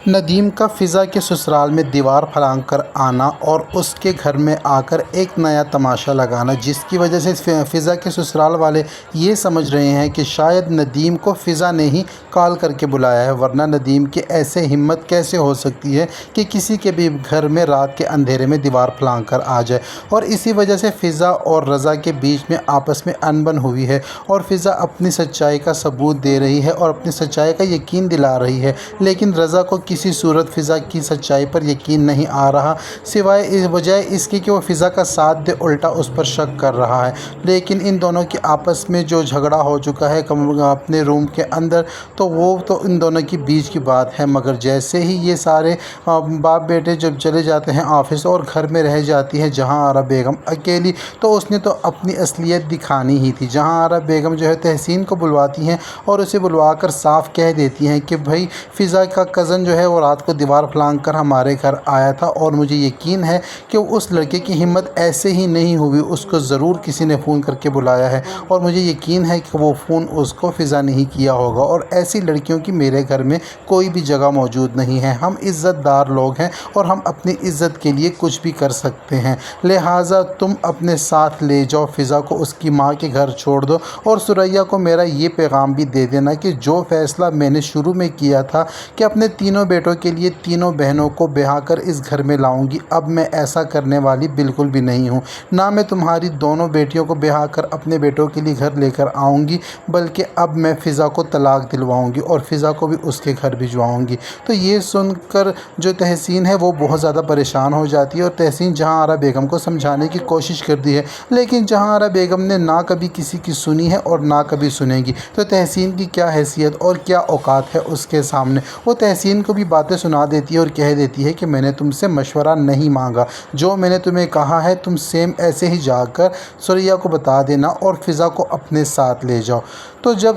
ندیم کا فضا کے سسرال میں دیوار پھلانگ کر آنا اور اس کے گھر میں آ کر ایک نیا تماشا لگانا، جس کی وجہ سے فضا کے سسرال والے یہ سمجھ رہے ہیں کہ شاید ندیم کو فضا نے ہی کال کر کے بلایا ہے، ورنہ ندیم کی ایسے ہمت کیسے ہو سکتی ہے کہ کسی کے بھی گھر میں رات کے اندھیرے میں دیوار پھلانگ کر آ جائے۔ اور اسی وجہ سے فضا اور رضا کے بیچ میں آپس میں انبن ہوئی ہے، اور فضا اپنی سچائی کا ثبوت دے رہی ہے اور اپنی سچائی کا یقین دلا رہی ہے، لیکن رضا کو کسی صورت فضا کی سچائی پر یقین نہیں آ رہا، سوائے بجائے اس کے کہ وہ فضا کا ساتھ دے الٹا اس پر شک کر رہا ہے۔ لیکن ان دونوں کے آپس میں جو جھگڑا ہو چکا ہے اپنے روم کے اندر، تو وہ تو ان دونوں کے بیچ کی بات ہے، مگر جیسے ہی یہ سارے باپ بیٹے جب چلے جاتے ہیں آفس اور گھر میں رہ جاتی ہے جہاں آرا بیگم اکیلی، تو اس نے تو اپنی اصلیت دکھانی ہی تھی۔ جہاں آرا بیگم جو ہے تحسین کو بلواتی ہیں اور اسے بلوا کر صاف کہہ دیتی ہیں کہ بھائی فضا کا کزن جو ہے وہ رات کو دیوار پھلانگ کر ہمارے گھر آیا تھا، اور مجھے یقین ہے کہ اس لڑکے کی ہمت ایسے ہی نہیں ہوئی، اس کو ضرور کسی نے فون کر کے بلایا ہے، اور مجھے یقین ہے کہ وہ فون اس کو فضا نہیں کیا ہوگا، اور ایسی لڑکیوں کی میرے گھر میں کوئی بھی جگہ موجود نہیں ہے۔ ہم عزت دار لوگ ہیں اور ہم اپنی عزت کے لیے کچھ بھی کر سکتے ہیں، لہٰذا تم اپنے ساتھ لے جاؤ فضا کو، اس کی ماں کے گھر چھوڑ دو، اور ثریا کو میرا یہ پیغام بھی دے دینا کہ جو فیصلہ میں نے شروع میں کیا تھا کہ اپنے تینوں بیٹوں کے لیے تینوں بہنوں کو بیاہ کر اس گھر میں لاؤں گی، اب میں ایسا کرنے والی بالکل بھی نہیں ہوں، نہ میں تمہاری دونوں بیٹیوں کو بیاہ کر اپنے بیٹوں کے لیے گھر لے کر آؤں گی، بلکہ اب میں فضا کو طلاق دلواؤں گی اور فضا کو بھی اس کے گھر بھجواؤں گی۔ تو یہ سن کر جو تحسین ہے وہ بہت زیادہ پریشان ہو جاتی ہے، اور تحسین جہاں آرا بیگم کو سمجھانے کی کوشش کرتی ہے، لیکن جہاں آرا بیگم نے نہ کبھی کسی کی سنی ہے اور نہ کبھی سنے گی، تو تحسین کی کیا حیثیت اور کیا اوقات ہے اس کے سامنے۔ وہ تحسین کو بھی باتیں سنا دیتی ہے اور کہہ دیتی ہے کہ میں نے تم سے مشورہ نہیں مانگا، جو میں نے تمہیں کہا ہے تم سیم ایسے ہی جا کر ثریا کو بتا دینا اور فضا کو اپنے ساتھ لے جاؤ۔ تو جب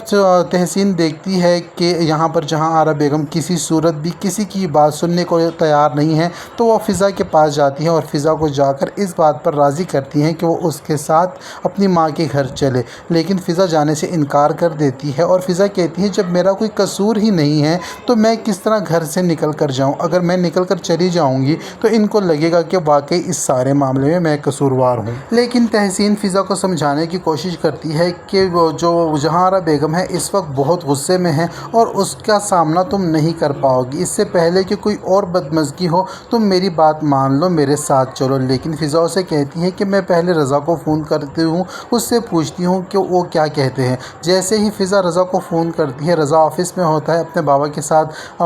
تحسین دیکھتی ہے کہ یہاں پر جہاں آرا بیگم کسی صورت بھی کسی کی بات سننے کو تیار نہیں ہے، تو وہ فضا کے پاس جاتی ہے اور فضا کو جا کر اس بات پر راضی کرتی ہیں کہ وہ اس کے ساتھ اپنی ماں کے گھر چلے، لیکن فضا جانے سے انکار کر دیتی ہے، اور فضا کہتی ہے جب میرا کوئی قصور ہی نہیں ہے تو میں کس طرح گھر سے نکل کر جاؤں، اگر میں نکل کر چلی جاؤں گی تو ان کو لگے گا کہ واقعی اس سارے معاملے میں قصوروار ہوں۔ لیکن تحسین فضا کو سمجھانے کی کوشش کرتی ہے کہ جو جہاں آرا بیگم ہے اس وقت بہت غصے میں ہے اور اس کا سامنا تم نہیں کر پاؤ گی، اس سے پہلے کہ کوئی اور بدمزگی ہو تم میری بات مان لو، میرے ساتھ چلو۔ لیکن فضا اسے کہتی ہے کہ میں پہلے رضا کو فون کرتی ہوں، اس سے پوچھتی ہوں کہ وہ کیا کہتے ہیں۔ جیسے ہی فضا رضا کو فون کرتی ہے، رضا آفس میں ہوتا ہے، اپنے بابا کے ساتھ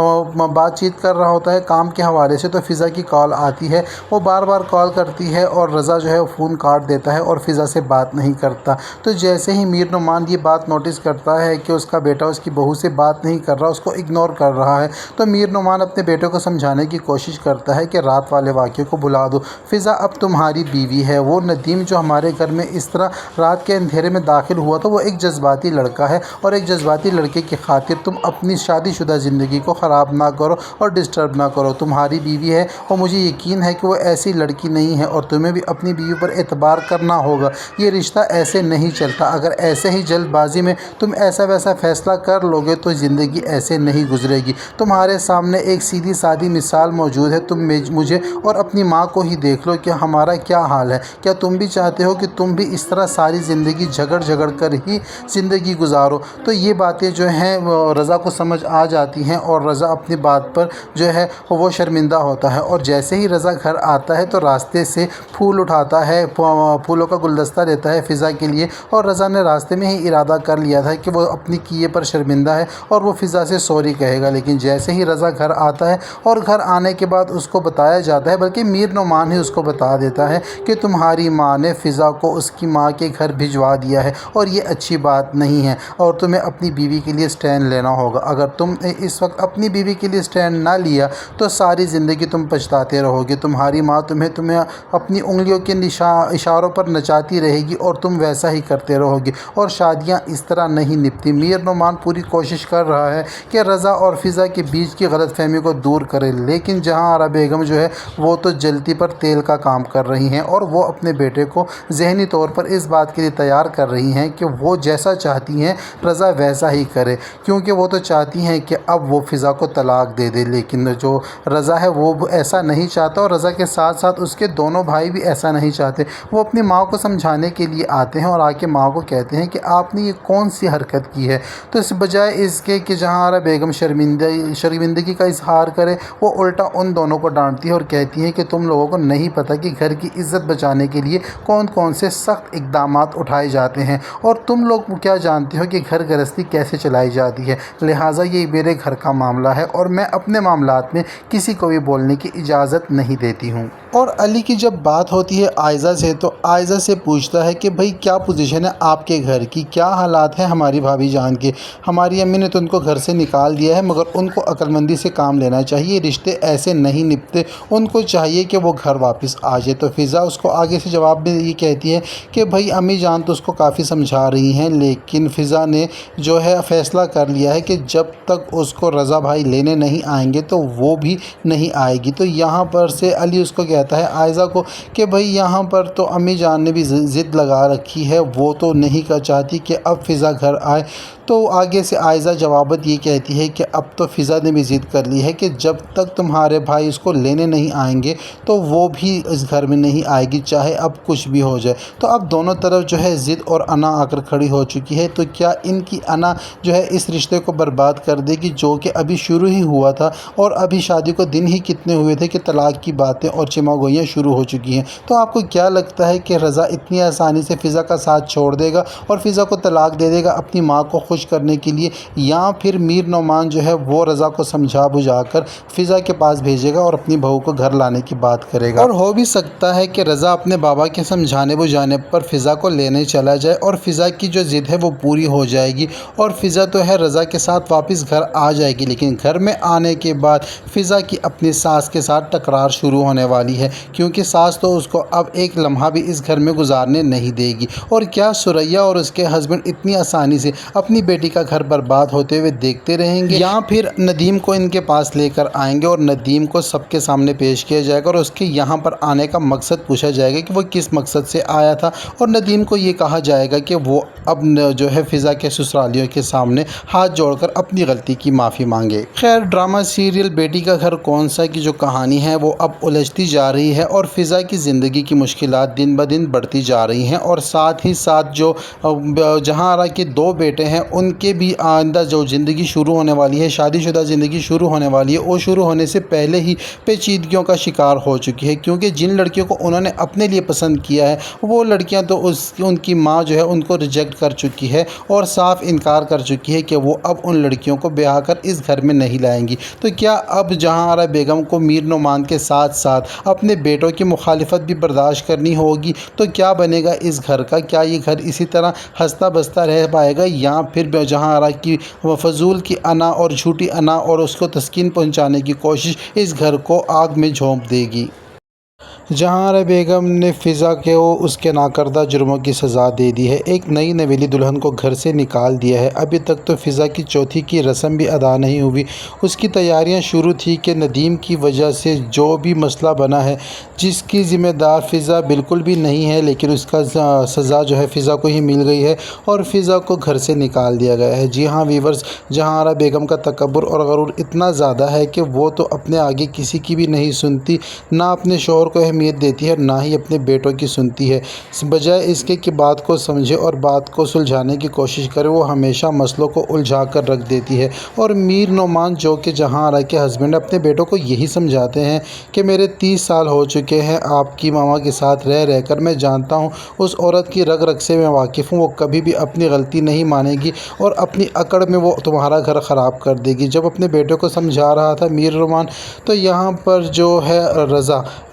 بات چیت کر رہا ہوتا ہے کام کے حوالے سے، تو فضا کی کال آتی ہے، وہ بار بار کال کرتی ہے اور رضا جو ہے فون کاٹ دیتا ہے اور فضا سے بات نہیں کرتا۔ تو جیسے ہی میر نعمان یہ بات نوٹس کرتا ہے کہ اس کا بیٹا اس کی بہو سے بات نہیں کر رہا، اس کو اگنور کر رہا ہے، تو میر نعمان اپنے بیٹے کو سمجھانے کی کوشش کرتا ہے کہ رات والے واقعے کو بلا دو، فضا اب تمہاری بیوی ہے، وہ ندیم جو ہمارے گھر میں اس طرح رات کے اندھیرے میں داخل ہوا تھا وہ ایک جذباتی لڑکا ہے، اور ایک جذباتی لڑکے کی خاطر تم اپنی شادی شدہ زندگی کو خراب نہ کرو اور ڈسٹرب نہ کرو، تمہاری بیوی ہے اور مجھے یقین ہے کہ وہ ایسی لڑکی نہیں ہے، اور تمہیں بھی اپنی بیوی پر اعتبار کرنا ہوگا، یہ رشتہ ایسے نہیں چلتا، اگر ایسے ہی جلد بازی میں تم ایسا ویسا فیصلہ کر لو گے تو زندگی ایسے نہیں گزرے گی، تمہارے سامنے ایک سیدھی سادی مثال موجود ہے، تم مجھے اور اپنی ماں کو ہی دیکھ لو کہ ہمارا کیا حال ہے، کیا تم بھی چاہتے ہو کہ تم بھی اس طرح ساری زندگی جھگڑ کر ہی زندگی گزارو۔ تو یہ باتیں جو ہیں رضا کو سمجھ آ جاتی ہیں، اور رضا اپنی بات پر جو ہے وہ شرمندہ ہوتا ہے، اور جیسے ہی رضا گھر آتا ہے تو راستے سے پھول اٹھاتا ہے، پھولوں کا گلدستہ لیتا ہے فضا کے لیے، اور رضا نے راستے میں ہی ارادہ کر لیا تھا کہ وہ اپنی کیے پر شرمندہ ہے اور وہ فضا سے سوری کہے گا، لیکن جیسے ہی رضا گھر آتا ہے اور گھر آنے کے بعد اس کو بتایا جاتا ہے، بلکہ میر نعمان ہی اس کو بتا دیتا ہے کہ تمہاری ماں نے فضا کو اس کی ماں کے گھر بھجوا دیا ہے، اور یہ اچھی بات نہیں ہے، اور تمہیں اپنی بیوی کے لیے سٹینڈ لینا ہوگا، اگر تم نے اس وقت اپنی بیوی کے لیے سٹینڈ نہ لیا تو ساری زندگی تم پچھتاتے رہو گے، تمہاری ماں تمہیں اپنی انگلیوں کے اشاروں پر نچاتی رہے گی اور تم ویسا ہی کرتے رہو گے، اور شادیاں اس طرح الٹا نہیں نپتی۔ میر نعمان پوری کوشش کر رہا ہے کہ رضا اور فضا کے بیچ کی غلط فہمی کو دور کرے، لیکن جہاں آرا بیگم جو ہے وہ تو جلتی پر تیل کا کام کر رہی ہیں اور وہ اپنے بیٹے کو ذہنی طور پر اس بات کے لیے تیار کر رہی ہیں کہ وہ جیسا چاہتی ہیں رضا ویسا ہی کرے، کیونکہ وہ تو چاہتی ہیں کہ اب وہ فضا کو طلاق دے دے، لیکن جو رضا ہے وہ ایسا نہیں چاہتا اور رضا کے ساتھ ساتھ اس کے دونوں بھائی بھی ایسا نہیں چاہتے۔ وہ اپنی ماں کو سمجھانے کے لیے آتے ہیں اور آ کے ماں کو کہتے ہیں کہ آپ نے یہ کون سی حرکت کی ہے، تو اس بجائے اس کے کہ جہاں آرا بیگم شرمندگی کا اظہار کرے، وہ الٹا ان دونوں کو ڈانٹتی ہے اور کہتی ہے کہ تم لوگوں کو نہیں پتہ کہ گھر کی عزت بچانے کے لیے کون کون سے سخت اقدامات اٹھائے جاتے ہیں، اور تم لوگ کیا جانتے ہو کہ گھر گرہستی کیسے چلائی جاتی ہے، لہٰذا یہ میرے گھر کا معاملہ ہے اور میں اپنے معاملات میں کسی کو بھی بولنے کی اجازت نہیں دیتی ہوں۔ اور علی کی جب بات ہوتی ہے عائزہ سے، تو عائزہ سے پوچھتا ہے کہ بھئی کیا پوزیشن ہے آپ کے گھر کی، کیا حالات ہیں ہماری بھابھی جان کے، ہماری امی نے تو ان کو گھر سے نکال دیا ہے، مگر ان کو عقل مندی سے کام لینا چاہیے، رشتے ایسے نہیں نپتے، ان کو چاہیے کہ وہ گھر واپس آ جائے۔ تو فضا اس کو آگے سے جواب میں یہ کہتی ہے کہ بھئی امی جان تو اس کو کافی سمجھا رہی ہیں، لیکن فضا نے جو ہے فیصلہ کر لیا ہے کہ جب تک اس کو رضا بھائی لینے نہیں آئیں گے تو وہ بھی نہیں آئے گی۔ تو یہاں پر سے علی اس کو کہتا ہے عائزہ کو کہ بھئی یہاں پر تو امی جان نے بھی ضد لگا رکھی ہے، وہ تو نہیں چاہتی کہ اب فضا گھر آئے۔ تو آگے سے عائزہ جوابت یہ کہتی ہے کہ اب تو فضا نے بھی ضد کر لی ہے کہ جب تک تمہارے بھائی اس کو لینے نہیں آئیں گے تو وہ بھی اس گھر میں نہیں آئے گی، چاہے اب کچھ بھی ہو جائے۔ تو اب دونوں طرف جو ہے ضد اور انا آ کر کھڑی ہو چکی ہے۔ تو کیا ان کی انا جو ہے اس رشتے کو برباد کر دے گی جو کہ ابھی شروع ہی ہوا تھا، اور ابھی شادی کو دن ہی کتنے ہوئے تھے کہ طلاق کی باتیں اور چما گوئیاں شروع ہو چکی ہیں۔ تو آپ کو کیا لگتا ہے کہ رضا اتنی آسانی سے فضا کا ساتھ چھوڑ دے گا اور فضا کو طلاق دے دے گا اپنی ماں کو خوش کرنے کے لیے، یا پھر میر نعمان جو ہے وہ رضا کو سمجھا بجھا کر فضا کے پاس بھیجے گا اور اپنی بہو کو گھر لانے کی بات کرے گا؟ اور ہو بھی سکتا ہے کہ رضا اپنے بابا کے سمجھانے بجھانے پر فضا کو لینے چلا جائے اور فضا کی جو ضد ہے وہ پوری ہو جائے گی اور فضا تو ہے رضا کے ساتھ واپس گھر آ جائے گی، لیکن گھر میں آنے کے بعد فضا کی اپنی ساس کے ساتھ تکرار شروع ہونے والی ہے، کیونکہ ساس تو اس کو اب ایک لمحہ بھی اس گھر میں گزارنے نہیں دے گی۔ اور کیا سریا اور اس کے ہسبینڈ اتنی آسانی سے اپنی بیٹی کا گھر برباد ہوتے ہوئے دیکھتے رہیں گے، یا پھر ندیم کو ان کے پاس لے کر آئیں گے اور ندیم کو سب کے سامنے پیش کیا جائے گا اور اس کے یہاں پر آنے کا مقصد پوچھا جائے گا کہ وہ کس مقصد سے آیا تھا، اور ندیم کو یہ کہا جائے گا کہ وہ اب جو ہے فضا کے سسرالیوں کے سامنے ہاتھ جوڑ کر اپنی غلطی کی معافی مانگے۔ خیر، ڈرامہ سیریل بیٹی کا گھر کون سا کی جو کہانی ہے وہ اب الجھتی جا رہی ہے اور فضا کی زندگی کی مشکلات دن بدن بڑھتی جا رہی ہیں، اور ساتھ ہی ساتھ جو جہاں آرا کے دو بیٹے ہیں ان کے بھی آئندہ جو زندگی شروع ہونے والی ہے، شادی شدہ زندگی شروع ہونے والی ہے، وہ شروع ہونے سے پہلے ہی پیچیدگیوں کا شکار ہو چکی ہے، کیونکہ جن لڑکیوں کو انہوں نے اپنے لیے پسند کیا ہے وہ لڑکیاں تو ان کی ماں جو ہے ان کو ریجیکٹ کر چکی ہے اور صاف انکار کر چکی ہے کہ وہ اب ان لڑکیوں کو بیاہ کر اس گھر میں نہیں لائیں گی۔ تو کیا اب جہاں آرا بیگم کو میر نعمان کے ساتھ ساتھ اپنے بیٹوں کی مخالفت بھی برداشت کرنی ہوگی؟ تو کیا بنے گا اس گھر کا؟ کیا یہ گھر اسی طرح ہنستا بستا رہ پائے گا، یا پھر جہاں آرا کی فضول کی انا اور جھوٹی انا اور اس کو تسکین پہنچانے کی کوشش اس گھر کو آگ میں جھونک دے گی؟ جہاں آرا بیگم نے فضا کو اس کے ناکردہ جرموں کی سزا دے دی ہے، ایک نئی نویلی دلہن کو گھر سے نکال دیا ہے، ابھی تک تو فضا کی چوتھی کی رسم بھی ادا نہیں ہوئی، اس کی تیاریاں شروع تھی کہ ندیم کی وجہ سے جو بھی مسئلہ بنا ہے جس کی ذمہ دار فضا بالکل بھی نہیں ہے، لیکن اس کا سزا جو ہے فضا کو ہی مل گئی ہے اور فضا کو گھر سے نکال دیا گیا ہے۔ جی ہاں ویورز، جہاں آرا بیگم کا تکبر اور غرور اتنا زیادہ ہے کہ وہ تو اپنے آگے کسی کی بھی نہیں سنتی، نہ اپنے شوہر کو اہمیت دیتی ہے اور نہ ہی اپنے بیٹوں کی سنتی ہے، بجائے اس کے کہ بات کو سمجھے اور بات کو سلجھانے کی کوشش کرے وہ ہمیشہ مسئلوں کو الجھا کر رکھ دیتی ہے۔ اور میر نعمان جو کہ جہاں آرا کے ہسبینڈ اپنے بیٹوں کو یہی سمجھاتے ہیں کہ میرے 30 سال ہو چکے ہیں آپ کی ماما کے ساتھ رہ کر، میں جانتا ہوں اس عورت کی رگ رگ سے میں واقف ہوں، وہ کبھی بھی اپنی غلطی نہیں مانے گی اور اپنی اکڑ میں وہ تمہارا گھر خراب کر دے گی۔ جب اپنے بیٹوں کو سمجھا رہا تھا میر نعمان، تو یہاں پر جو ہے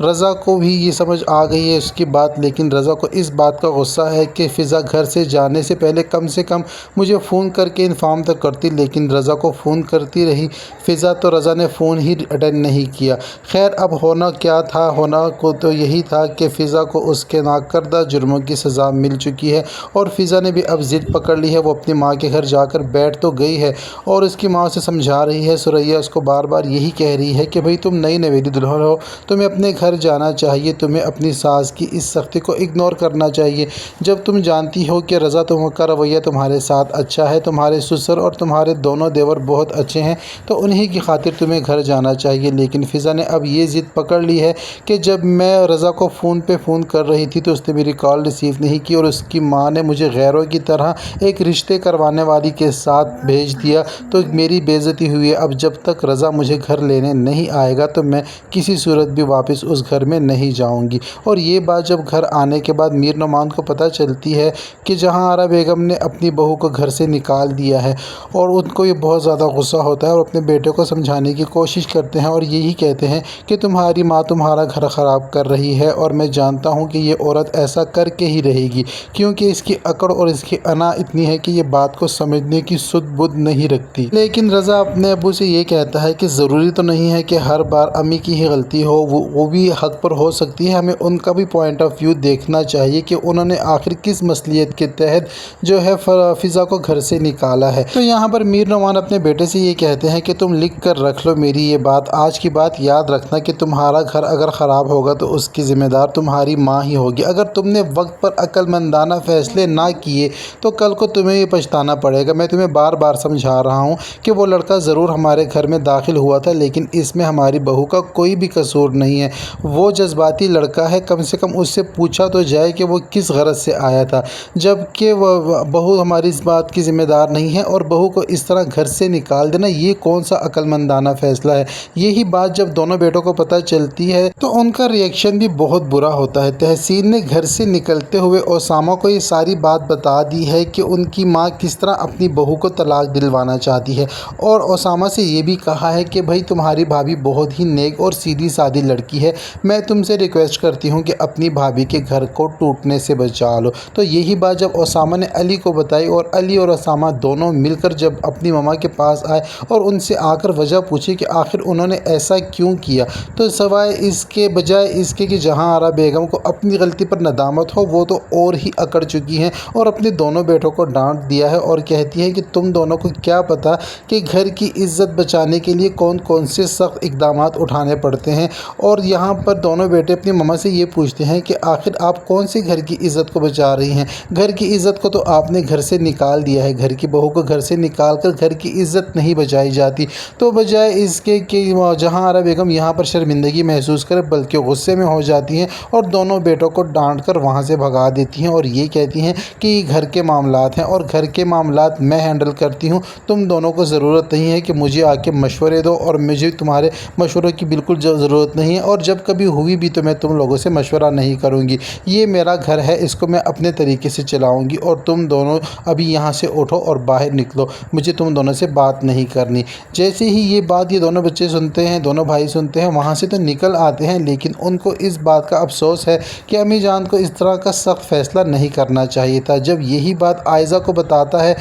رضا کو کو بھی یہ سمجھ آ گئی ہے اس کی بات، لیکن رضا کو اس بات کا غصہ ہے کہ فضا گھر سے جانے سے پہلے کم سے کم مجھے فون کر کے انفارم تو کرتی، لیکن رضا کو فون کرتی رہی فضا، تو رضا نے فون ہی اٹینڈ نہیں کیا۔ خیر اب ہونا کیا تھا، ہونا کو تو یہی تھا کہ فضا کو اس کے ناکردہ جرموں کی سزا مل چکی ہے، اور فضا نے بھی اب ضد پکڑ لی ہے۔ وہ اپنی ماں کے گھر جا کر بیٹھ تو گئی ہے اور اس کی ماں اسے سمجھا رہی ہے۔ ثریا اس کو بار بار یہی کہہ رہی ہے کہ بھئی تم نئی نویلی دلہن ہو، تمہیں اپنے گھر جانا چاہیے، تمہیں اپنی ساس کی اس سختی کو اگنور کرنا چاہیے۔ جب تم جانتی ہو کہ رضا کا رویہ تمہارے ساتھ اچھا ہے، تمہارے سسر اور تمہارے دونوں دیور بہت اچھے ہیں، تو انہی کی خاطر تمہیں گھر جانا چاہیے۔ لیکن فضا نے اب یہ ضد پکڑ لی ہے کہ جب میں رضا کو فون پہ فون کر رہی تھی تو اس نے میری کال ریسیو نہیں کی، اور اس کی ماں نے مجھے غیروں کی طرح ایک رشتے کروانے والی کے ساتھ بھیج دیا، تو میری بے عزتی ہوئی ہے۔ اب جب تک رضا مجھے گھر لینے نہیں آئے گا تو میں کسی صورت بھی واپس اس گھر میں نہیں جاؤں گی۔ اور یہ بات جب گھر آنے کے بعد میر نعمان کو پتہ چلتی ہے کہ جہاں آرا بیگم نے اپنی بہو کو گھر سے نکال دیا ہے، اور ان کو یہ بہت زیادہ غصہ ہوتا ہے اور اپنے بیٹے کو سمجھانے کی کوشش کرتے ہیں اور یہی کہتے ہیں کہ تمہاری ماں تمہارا گھر خراب کر رہی ہے، اور میں جانتا ہوں کہ یہ عورت ایسا کر کے ہی رہے گی، کیونکہ اس کی اکڑ اور اس کی انا اتنی ہے کہ یہ بات کو سمجھنے کی سدھ بدھ نہیں رکھتی۔ لیکن رضا اپنے ابو سے یہ کہتا ہے کہ ضروری تو نہیں ہے کہ ہر بار امی کی ہی غلطی ہو، وہ بھی حق پر ہو سکتی ہے، ہمیں ان کا بھی پوائنٹ آف ویو دیکھنا چاہیے کہ انہوں نے آخر کس مصلحت کے تحت جو ہے فضا کو گھر سے نکالا ہے۔ تو یہاں پر میر نعمان اپنے بیٹے سے یہ کہتے ہیں کہ تم لکھ کر رکھ لو میری یہ بات، آج کی بات یاد رکھنا کہ تمہارا گھر اگر خراب ہوگا تو اس کی ذمہ دار تمہاری ماں ہی ہوگی۔ اگر تم نے وقت پر عقل مندانہ فیصلے نہ کیے تو کل کو تمہیں یہ پچھتانا پڑے گا۔ میں تمہیں بار بار سمجھا رہا ہوں کہ وہ لڑکا ضرور ہمارے گھر میں داخل ہوا تھا، لیکن اس میں ہماری بہو کا کوئی بھی قصور نہیں ہے۔ وہ جذباتی لڑکا ہے، کم سے کم اس سے پوچھا تو جائے کہ وہ کس غرض سے آیا تھا، جبکہ بہو ہماری اس بات کی ذمہ دار نہیں ہے، اور بہو کو اس طرح گھر سے نکال دینا یہ کون سا عقل مندانہ فیصلہ ہے۔ یہی بات جب دونوں بیٹوں کو پتہ چلتی ہے تو ان کا ری ایکشن بھی بہت برا ہوتا ہے۔ تحسین نے گھر سے نکلتے ہوئے اسامہ کو یہ ساری بات بتا دی ہے کہ ان کی ماں کس طرح اپنی بہو کو طلاق دلوانا چاہتی ہے، اور اسامہ سے یہ بھی کہا ہے کہ بھائی تمہاری بھابھی بہت ہی نیک اور سیدھی سادھی لڑکی ہے، میں تم سے ریکویسٹ کرتی ہوں کہ اپنی بھابھی کے گھر کو ٹوٹنے سے بچا لو۔ تو یہی بات جب اسامہ نے علی کو بتائی، اور علی اور اسامہ دونوں مل کر جب اپنی ماما کے پاس آئے اور ان سے آ کر وجہ پوچھی کہ آخر انہوں نے ایسا کیوں کیا، تو سوائے اس کے بجائے اس کے کہ جہاں آرا بیگم کو اپنی غلطی پر ندامت ہو، وہ تو اور ہی اکڑ چکی ہیں اور اپنے دونوں بیٹوں کو ڈانٹ دیا ہے، اور کہتی ہے کہ تم دونوں کو کیا پتا کہ گھر کی عزت بچانے کے لیے کون کون سے سخت اقدامات اٹھانے پڑتے ہیں۔ اور یہاں پر دونوں بیٹے اپنی ماما سے یہ پوچھتے ہیں کہ آخر آپ کون سی گھر کی عزت کو بچا رہی ہیں، گھر کی عزت کو تو آپ نے گھر سے نکال دیا ہے، گھر کی بہو کو گھر سے نکال کر گھر کی عزت نہیں بچائی جاتی۔ تو بجائے اس کے کہ جہاں آرا بیگم یہاں پر شرمندگی محسوس کرے، بلکہ غصے میں ہو جاتی ہیں اور دونوں بیٹوں کو ڈانٹ کر وہاں سے بھگا دیتی ہیں، اور یہ کہتی ہیں کہ یہ گھر کے معاملات ہیں اور گھر کے معاملات میں ہینڈل کرتی ہوں، تم دونوں کو ضرورت نہیں ہے کہ مجھے آ کے مشورے دو، اور مجھے تمہارے مشوروں کی بالکل ضرورت نہیں ہے، اور جب کبھی ہوئی بھی تو میں تم لوگوں سے مشورہ نہیں کروں گی، یہ میرا گھر ہے، اس کو میں اپنے طریقے سے چلاؤں گی، اور تم دونوں ابھی یہاں سے اٹھو اور باہر نکلو، مجھے تم دونوں سے بات نہیں کرنی۔ جیسے ہی یہ بات یہ دونوں بچے سنتے ہیں، دونوں بھائی سنتے ہیں، وہاں سے تو نکل آتے ہیں، لیکن ان کو اس بات کا افسوس ہے کہ امی جان کو اس طرح کا سخت فیصلہ نہیں کرنا چاہیے تھا۔ جب یہی بات عائزہ کو بتاتا ہے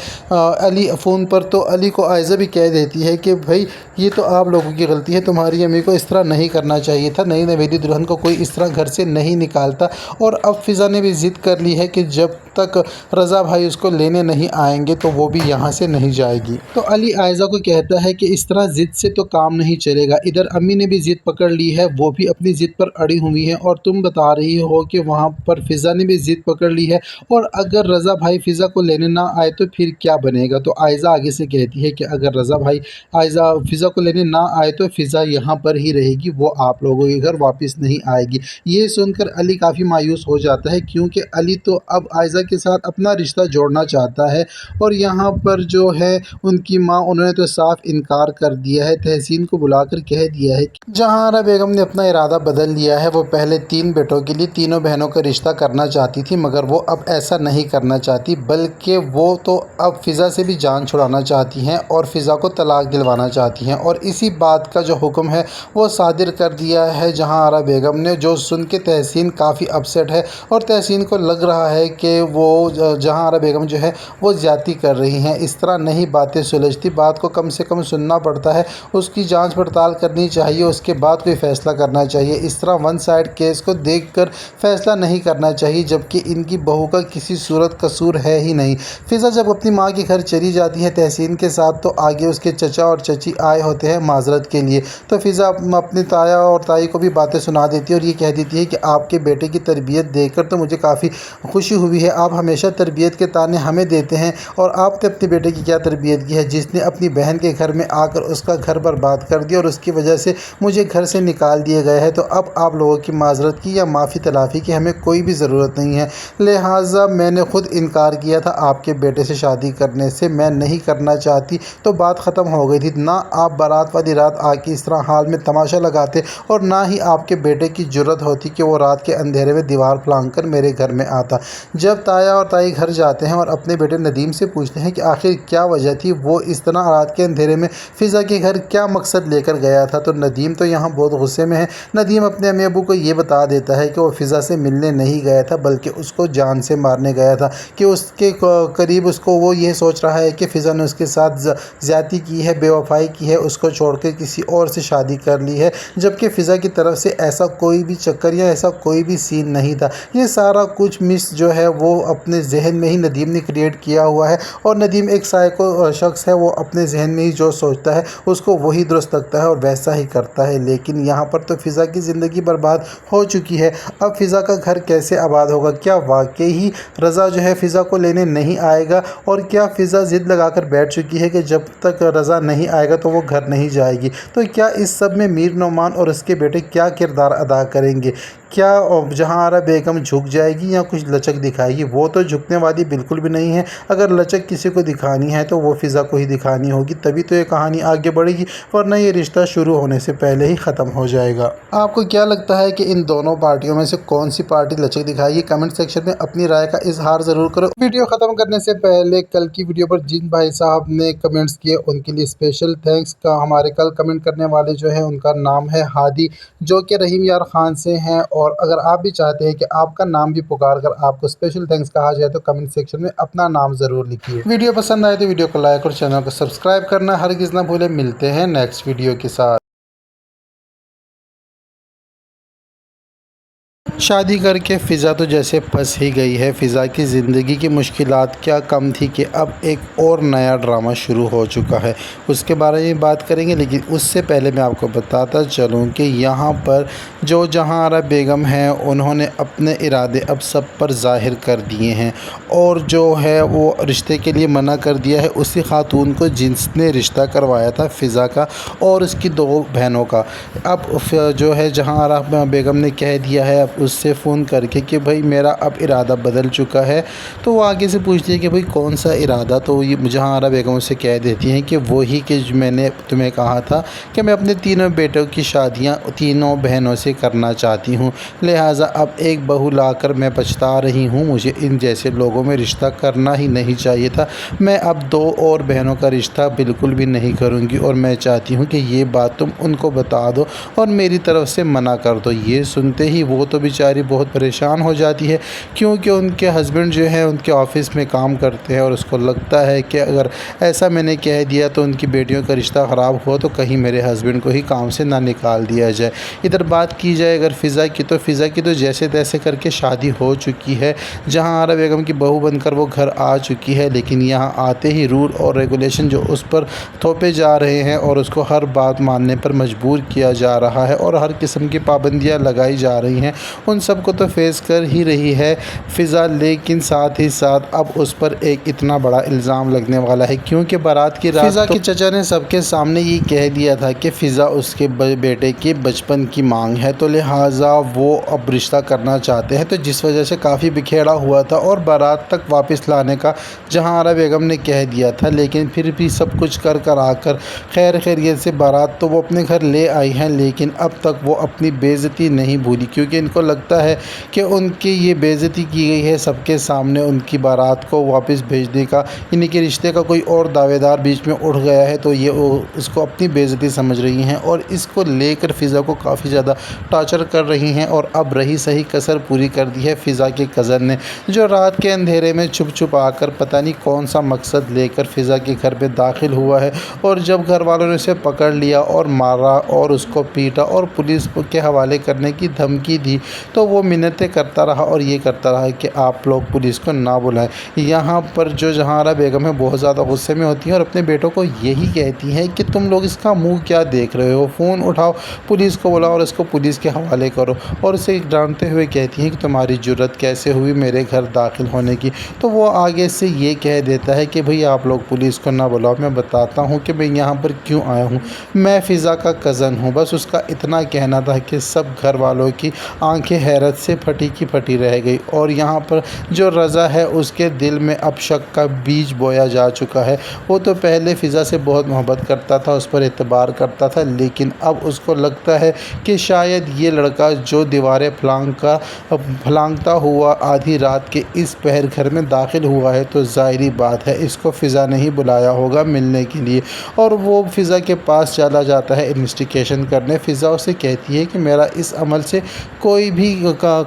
علی فون پر، تو علی کو عائزہ بھی کہہ دیتی ہے کہ بھائی یہ تو آپ لوگوں کی غلطی ہے، تمہاری امی کو اس طرح نہیں کرنا چاہیے تھا، نئی نویلی دلہن کو کوئی اس طرح گھر سے نہیں نکالتا۔ اور اب فضا نے بھی ضد کر لی ہے کہ جب تک رضا بھائی اس کو لینے نہیں آئیں گے تو وہ بھی یہاں سے نہیں جائے گی۔ تو علی عائزہ کو کہتا ہے کہ اس طرح ضد سے تو کام نہیں چلے گا، ادھر امی نے بھی ضد پکڑ لی ہے، وہ بھی اپنی ضد پر اڑی ہوئی ہیں، اور تم بتا رہی ہو کہ وہاں پر فضا نے بھی ضد پکڑ لی ہے، اور اگر رضا بھائی فضا کو لینے نہ آئے تو پھر کیا بنے گا۔ تو عائزہ آگے سے کہتی ہے کہ اگر رضا بھائی فضا کو لینے نہ آئے تو فضا یہاں پر ہی رہے گی، وہ آپ لوگوں کے گھر واپس نہیں آئے گی۔ یہ سن کر علی کافی مایوس ہو جاتا ہے، کیونکہ علی تو اب عائزہ فضا کے ساتھ اپنا رشتہ جوڑنا چاہتا ہے، اور یہاں پر جو ہے ان کی ماں انہوں نے تو صاف انکار کر دیا ہے، تحسین کو بلا کر کہہ دیا ہے کہ جہاں آرا بیگم نے اپنا ارادہ بدل لیا ہے، وہ پہلے 3 بیٹوں کے لیے تینوں بہنوں کا رشتہ کرنا چاہتی تھی، مگر وہ اب ایسا نہیں کرنا چاہتی، بلکہ وہ تو اب فضا سے بھی جان چھڑانا چاہتی ہیں اور فضا کو طلاق دلوانا چاہتی ہیں، اور اسی بات کا جو حکم ہے وہ صادر کر دیا ہے جہاں آرا بیگم نے، جو سن کے تحسین کافی اپسیٹ ہے، اور تحسین کو لگ رہا ہے کہ وہ جہاں آرا بیگم جو ہے وہ زیادتی کر رہی ہیں، اس طرح نہیں باتیں سلجھتی، بات کو کم سے کم سننا پڑتا ہے، اس کی جانچ پڑتال کرنی چاہیے، اس کے بعد کوئی فیصلہ کرنا چاہیے، اس طرح ون سائیڈ کیس کو دیکھ کر فیصلہ نہیں کرنا چاہیے، جبکہ ان کی بہو کا کسی صورت قصور ہے ہی نہیں۔ فضا جب اپنی ماں کے گھر چلی جاتی ہے تحسین کے ساتھ، تو آگے اس کے چچا اور چچی آئے ہوتے ہیں معذرت کے لیے، تو فضا اپنی تایا اور تائی کو بھی باتیں سنا دیتی ہے اور یہ کہہ دیتی ہے کہ آپ کے بیٹے کی تربیت دیکھ کر تو مجھے کافی خوشی ہوئی ہے، آپ ہمیشہ تربیت کے تانے ہمیں دیتے ہیں، اور آپ نے اپنے بیٹے کی کیا تربیت کی ہے جس نے اپنی بہن کے گھر میں آ کر اس کا گھر برباد کر دیا اور اس کی وجہ سے مجھے گھر سے نکال دیا گیا ہے، تو اب آپ لوگوں کی معذرت کی یا معافی تلافی کی ہمیں کوئی بھی ضرورت نہیں ہے، لہٰذا میں نے خود انکار کیا تھا آپ کے بیٹے سے شادی کرنے سے، میں نہیں کرنا چاہتی، تو بات ختم ہو گئی تھی، نہ آپ بارات والی رات آ کے اس طرح حال میں تماشا لگاتے، اور نہ ہی آپ کے بیٹے کی جرت ہوتی کہ وہ رات کے اندھیرے میں دیوار پھلانگ کر میرے گھر میں آتا۔ جب تایا اور تائی گھر جاتے ہیں اور اپنے بیٹے ندیم سے پوچھتے ہیں کہ آخر کیا وجہ تھی، وہ اس طرح رات کے اندھیرے میں فضا کے گھر کیا مقصد لے کر گیا تھا، تو ندیم تو یہاں بہت غصے میں ہے۔ ندیم اپنے امی ابو کو یہ بتا دیتا ہے کہ وہ فضا سے ملنے نہیں گیا تھا، بلکہ اس کو جان سے مارنے گیا تھا، کہ اس کے قریب اس کو وہ یہ سوچ رہا ہے کہ فضا نے اس کے ساتھ زیادتی کی ہے، بے وفائی کی ہے، اس کو چھوڑ کے کسی اور سے شادی کر لی ہے، جبکہ فضا کی طرف سے ایسا کوئی بھی چکر یا ایسا کوئی بھی سین نہیں تھا۔ یہ سارا کچھ مس جو ہے وہ اپنے ذہن میں ہی ندیم نے کریٹ کیا ہوا ہے، اور ندیم ایک سائیکو شخص ہے، وہ اپنے ذہن میں ہی جو سوچتا ہے اس کو وہی درست لگتا ہے اور ویسا ہی کرتا ہے، لیکن یہاں پر تو فضا کی زندگی برباد ہو چکی ہے۔ اب فضا کا گھر کیسے آباد ہوگا؟ کیا واقعی رضا جو ہے فضا کو لینے نہیں آئے گا؟ اور کیا فضا ضد لگا کر بیٹھ چکی ہے کہ جب تک رضا نہیں آئے گا تو وہ گھر نہیں جائے گی؟ تو کیا اس سب میں میر نعمان اور اس کے بیٹے کیا کردار ادا کریں گے؟ کیا جہاں آرا بیگم جھک جائے گی یا کچھ لچک دکھائے گی؟ وہ تو جھکنے والی بالکل بھی نہیں ہے، اگر لچک کسی کو دکھانی ہے تو وہ فضا کو ہی دکھانی ہوگی، تبھی تو یہ کہانی آگے بڑھے گی، ورنہ یہ رشتہ شروع ہونے سے پہلے ہی ختم ہو جائے گا۔ آپ کو کیا لگتا ہے کہ ان دونوں پارٹیوں میں سے کون سی پارٹی لچک دکھائے گی؟ کمنٹ سیکشن میں اپنی رائے کا اظہار ضرور کرو۔ ویڈیو ختم کرنے سے پہلے کل کی ویڈیو پر جن بھائی صاحب نے کمنٹس کیے ان کے لیے اسپیشل تھینکس۔ ہمارے کل کمنٹ کرنے والے جو ہیں ان کا نام ہے ہادی، جو کہ رحیم یار خان سے ہیں، اور اگر آپ بھی چاہتے ہیں کہ آپ کا نام بھی پکار کر آپ کو اسپیشل تھینکس کہا جائے تو کمنٹ سیکشن میں اپنا نام ضرور لکھیے۔ ویڈیو پسند آئے تو ویڈیو کو لائک اور چینل کو سبسکرائب کرنا ہرگز نہ بھولیں۔ ملتے ہیں نیکسٹ ویڈیو کے ساتھ۔ شادی کر کے فضا تو جیسے پھنس ہی گئی ہے، فضا کی زندگی کی مشکلات کیا کم تھی کہ اب ایک اور نیا ڈرامہ شروع ہو چکا ہے، اس کے بارے میں بات کریں گے، لیکن اس سے پہلے میں آپ کو بتاتا چلوں کہ یہاں پر جو جہاں آرا بیگم ہیں انہوں نے اپنے ارادے اب سب پر ظاہر کر دیے ہیں، اور جو ہے وہ رشتے کے لیے منع کر دیا ہے اسی خاتون کو جس نے رشتہ کروایا تھا فضا کا اور اس کی 2 بہنوں کا۔ اب جو ہے جہاں آرا بیگم نے کہہ دیا ہے اب اس سے فون کر کے کہ بھائی میرا اب ارادہ بدل چکا ہے، تو وہ آگے سے پوچھتی ہے کہ بھائی کون سا ارادہ؟ تو یہ جہاں آرا بیگم سے کہہ دیتی ہیں کہ وہی کہ میں نے تمہیں کہا تھا کہ میں اپنے 3 بیٹوں کی شادیاں 3 بہنوں سے کرنا چاہتی ہوں، لہٰذا اب ایک بہو لا کر میں پچھتا رہی ہوں، مجھے ان جیسے لوگوں میں رشتہ کرنا ہی نہیں چاہیے تھا، میں اب 2 اور بہنوں کا رشتہ بالکل بھی نہیں کروں گی، اور میں چاہتی ہوں کہ یہ بات تم ان کو بتا دو اور میری طرف سے منع کر دو۔ یہ سنتے ہی وہ تو بیچاری بہت پریشان ہو جاتی ہے، کیونکہ ان کے ہسبینڈ جو ہیں ان کے آفس میں کام کرتے ہیں، اور اس کو لگتا ہے کہ اگر ایسا میں نے کہہ دیا تو ان کی بیٹیوں کا رشتہ خراب ہوا تو کہیں میرے ہسبینڈ کو ہی کام سے نہ نکال دیا جائے۔ ادھر بات کی جائے اگر فضا کی تو جیسے تیسے کر کے شادی ہو چکی ہے، جہاں آرا بیگم کی بہو بن کر وہ گھر آ چکی ہے، لیکن یہاں آتے ہی رول اور ریگولیشن جو اس پر تھوپے جا رہے ہیں اور اس کو ہر بات ماننے پر مجبور کیا جا رہا ہے اور ہر قسم کی پابندیاں لگائی جا رہی ہیں، ان سب کو تو فیس کر ہی رہی ہے فضا، لیکن ساتھ ہی ساتھ اب اس پر ایک اتنا بڑا الزام لگنے والا ہے، کیونکہ بارات کی رات فضا کے چچا نے سب کے سامنے یہ کہہ دیا تھا کہ فضا اس کے بیٹے کے بچپن کی مانگ ہے، تو لہٰذا وہ اب رشتہ کرنا چاہتے ہیں، تو جس وجہ سے کافی بکھیڑا ہوا تھا اور بارات تک واپس لانے کا جہاں آرا بیگم نے کہہ دیا تھا، لیکن پھر بھی سب کچھ کر آ کر خیر خیریت سے بارات تو وہ اپنے گھر لے آئی ہیں، لیکن اب تک وہ اپنی بے عزتی نہیں بھولی، کیونکہ ان کو لگتا ہے کہ ان کی یہ بے عزتی کی گئی ہے سب کے سامنے، ان کی بارات کو واپس بھیجنے کا، یعنی کہ رشتے کا کوئی اور دعوے دار بیچ میں اٹھ گیا ہے، تو یہ اس کو اپنی بے عزتی سمجھ رہی ہیں اور اس کو لے کر فضا کو کافی زیادہ ٹارچر کر رہی ہیں۔ اور اب رہی صحیح کسر پوری کر دی ہے فضا کے کزن نے، جو رات کے اندھیرے میں چھپ آ کر پتہ نہیں کون سا مقصد لے کر فضا کے گھر میں داخل ہوا ہے، اور جب گھر والوں نے اسے پکڑ لیا اور مارا اور اس کو پیٹا اور پولیس کے حوالے کرنے کی دھمکی دی، تو وہ منتیں کرتا رہا اور یہ کرتا رہا کہ آپ لوگ پولیس کو نہ بلائیں۔ یہاں پر جو جہاں آرا بیگم ہے بہت زیادہ غصے میں ہوتی ہیں اور اپنے بیٹوں کو یہی کہتی ہیں کہ تم لوگ اس کا منہ کیا دیکھ رہے ہو، فون اٹھاؤ، پولیس کو بلاؤ اور اس کو پولیس کے حوالے کرو، اور اسے ڈانٹتے ہوئے کہتی ہیں کہ تمہاری جرت کیسے ہوئی میرے گھر داخل ہونے کی۔ تو وہ آگے سے یہ کہہ دیتا ہے کہ بھئی آپ لوگ پولیس کو نہ بلاؤ، میں بتاتا ہوں کہ میں یہاں پر کیوں آیا ہوں، میں فضا کا کزن ہوں۔ بس اس کا اتنا کہنا تھا کہ سب گھر والوں کی آنکھیں حیرت سے پھٹی کی پھٹی رہ گئی، اور یہاں پر جو رضا ہے اس کے دل میں اب شک کا بیج بویا جا چکا ہے۔ وہ تو پہلے فضا سے بہت محبت کرتا تھا، اس پر اعتبار کرتا تھا، لیکن اب اس کو لگتا ہے کہ شاید یہ لڑکا جو دیواریں پھلانگتا ہوا آدھی رات کے اس پہر گھر میں داخل ہوا ہے، تو ظاہری بات ہے اس کو فضا نے ہی بلایا ہوگا ملنے کے لیے، اور وہ فضا کے پاس چلا جاتا ہے انویسٹیگیشن کرنے۔ فضا اسے کہتی ہے کہ میرا اس عمل سے کوئی بھی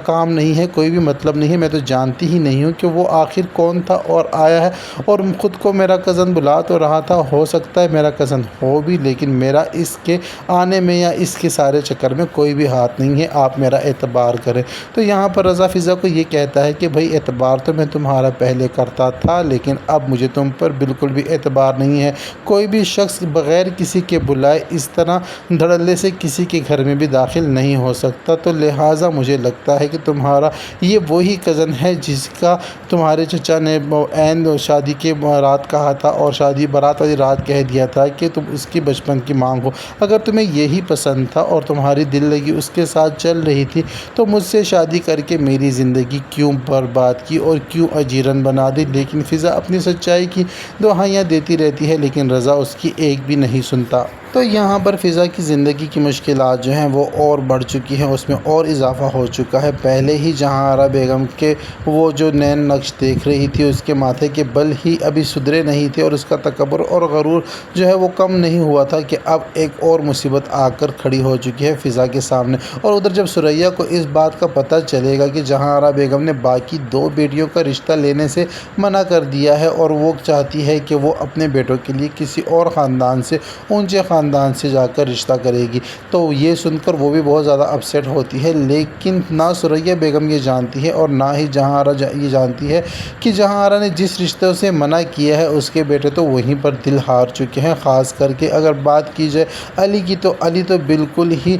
کام نہیں ہے، کوئی بھی مطلب نہیں ہے، میں تو جانتی ہی نہیں ہوں کہ وہ آخر کون تھا اور آیا ہے، اور خود کو میرا کزن بلا تو رہا تھا، ہو سکتا ہے میرا کزن ہو بھی، لیکن میرا اس کے آنے میں یا اس کے سارے چکر میں کوئی بھی ہاتھ نہیں ہے، آپ میرا اعتبار کریں۔ تو یہاں پر رضا فضا کو یہ کہتا ہے کہ بھئی اعتبار تو میں تمہارا پہلے کرتا تھا، لیکن اب مجھے تم پر بالکل بھی اعتبار نہیں ہے، کوئی بھی شخص بغیر کسی کے بلائے اس طرح دھڑلے سے کسی کے گھر میں بھی داخل نہیں ہو سکتا، تو لہٰذا مجھے لگتا ہے کہ تمہارا یہ وہی کزن ہے جس کا تمہارے چچا نے عین شادی کے رات کہا تھا، اور شادی بارات والی رات کہہ دیا تھا کہ تم اس کی بچپن کی مانگ ہو۔ اگر تمہیں یہی پسند تھا اور تمہاری دل لگی اس کے ساتھ چل رہی تھی، تو مجھ سے شادی کر کے میری زندگی کیوں برباد کی اور کیوں اجیرن بنا دی۔ لیکن فضا اپنی سچائی کی دہائیاں دیتی رہتی ہے، لیکن رضا اس کی ایک بھی نہیں سنتا۔ تو یہاں پر فضا کی زندگی کی مشکلات جو ہیں وہ اور بڑھ چکی ہیں، اس میں اور اضافہ ہو چکا ہے۔ پہلے ہی جہاں آرا بیگم کے وہ جو نین نقش دیکھ رہی تھی، اس کے ماتھے کے بل ہی ابھی سدھرے نہیں تھے، اور اس کا تکبر اور غرور جو ہے وہ کم نہیں ہوا تھا کہ اب ایک اور مصیبت آ کر کھڑی ہو چکی ہے فضا کے سامنے۔ اور ادھر جب ثریا کو اس بات کا پتہ چلے گا کہ جہاں آرا بیگم نے باقی 2 بیٹیوں کا رشتہ لینے سے منع کر دیا ہے، اور وہ چاہتی ہے کہ وہ اپنے بیٹوں کے لیے کسی اور خاندان سے، اونچے خاندان سے جا کر رشتہ کرے گی، تو یہ سن کر وہ بھی بہت زیادہ اپسیٹ ہوتی ہے۔ لیکن نہ ثریا بیگم یہ جانتی ہے اور نہ ہی جہاں آرا یہ جانتی ہے کہ جہاں آرا نے جس رشتوں سے منع کیا ہے اس کے بیٹے تو وہیں پر دل ہار چکے ہیں۔ خاص کر کے اگر بات کی جائے علی کی، تو علی تو بالکل ہی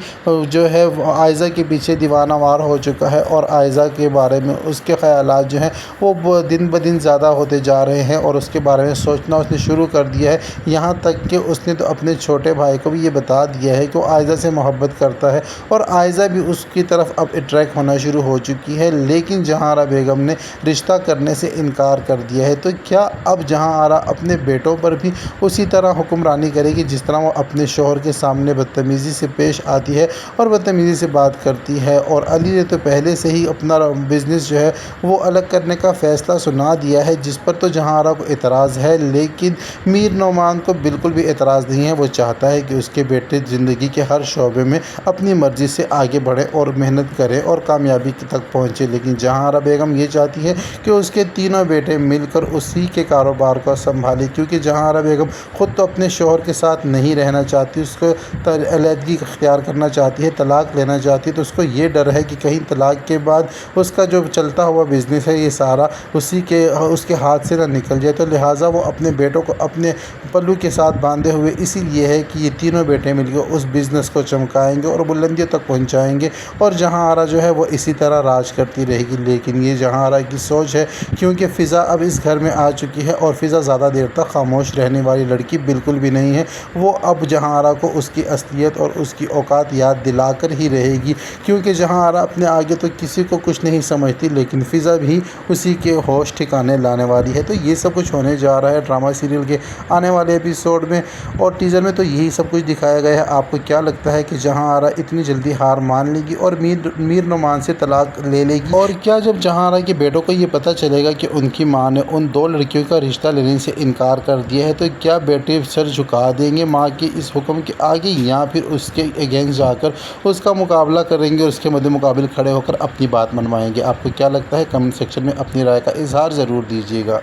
جو ہے عائزہ کے پیچھے دیوانہ وار ہو چکا ہے، اور عائزہ کے بارے میں اس کے خیالات جو ہیں وہ دن بدن زیادہ ہوتے جا رہے ہیں، اور اس کے بارے میں سوچنا اس نے شروع کر دیا ہے۔ یہاں تک کہ اس نے تو اپنے چھوٹے بھائی کو بھی یہ بتا دیا ہے کہ وہ عائزہ سے محبت کرتا ہے، اور عائزہ بھی اس کی طرف اب اٹریکٹ ہونا شروع ہو چکی ہے، لیکن جہاں آرا بیگم نے رشتہ کرنے سے انکار کر دیا ہے۔ تو کیا اب جہاں آرا اپنے بیٹوں پر بھی اسی طرح حکمرانی کرے گی جس طرح وہ اپنے شوہر کے سامنے بدتمیزی سے پیش آتی ہے اور بدتمیزی سے بات کرتی ہے؟ اور علی نے تو پہلے سے ہی اپنا بزنس جو ہے وہ الگ کرنے کا فیصلہ سنا دیا ہے، جس پر تو جہاں آرا کو اعتراض ہے، لیکن میر نعمان کو بالکل بھی اعتراض نہیں ہے۔ وہ چاہتا ہے کہ اس کے بیٹے زندگی کے ہر شعبے میں اپنی مرضی سے آگے بڑھے اور محنت کرے اور کامیابی تک پہنچے، لیکن جہاں آرا بیگم یہ چاہتی ہے کہ اس کے تینوں بیٹے مل کر اسی کے کاروبار کو سنبھالے، کیونکہ جہاں آرا بیگم خود تو اپنے شوہر کے ساتھ نہیں رہنا چاہتی، اس کو علیحدگی اختیار کرنا چاہتی ہے، طلاق لینا چاہتی ہے، تو اس کو یہ ڈر ہے کہ کہیں طلاق کے بعد اس کا جو چلتا ہوا بزنس ہے یہ سارا اس کے ہاتھ سے نہ نکل جائے، تو لہٰذا وہ اپنے بیٹوں کو اپنے پلو کے ساتھ باندھے ہوئے اسی لیے ہے کہ یہ تینوں بیٹے مل کے اس بزنس کو چمکائیں گے اور بلندیوں تک پہنچائیں گے اور جہاں آرا جو ہے وہ اسی طرح راج کرتی رہے گی۔ لیکن یہ جہاں آرا کی سوچ ہے، کیونکہ فضا اب اس گھر میں آ چکی ہے اور فضا زیادہ دیر تک خاموش رہنے والی لڑکی بالکل بھی نہیں ہے۔ وہ اب جہاں آرا کو اس کی اصلیت اور اس کی اوقات یاد دلا کر ہی رہے گی، کیونکہ جہاں آرا اپنے آگے تو کسی کو کچھ نہیں سمجھتی، لیکن فضا بھی اسی کے ہوش ٹھکانے لانے والی ہے۔ تو یہ سب کچھ ہونے جا رہا ہے ڈرامہ سیریل کے آنے والے ایپیسوڈ میں، اور ٹیزر میں تو یہی سب کچھ دکھایا گیا ہے۔ آپ کو کیا لگتا ہے کہ جہاں آرا اتنی جلدی ہار مان لے گی اور میر نعمان سے طلاق لے لے گی؟ اور کیا جب جہاں آرا کے بیٹوں کو یہ پتہ چلے گا کہ ان کی ماں نے ان دو لڑکیوں کا رشتہ لینے سے انکار کر دیا ہے، تو کیا بیٹے سر جھکا دیں گے ماں کے اس حکم کے آگے، یا پھر اس کے اگینسٹ جا کر اس کا مقابلہ کریں گے اور اس کے مد مقابل کھڑے ہو کر اپنی بات منوائیں گے؟ آپ کو کیا لگتا ہے؟ کمنٹ سیکشن میں اپنی رائے کا اظہار ضرور دیجیے گا۔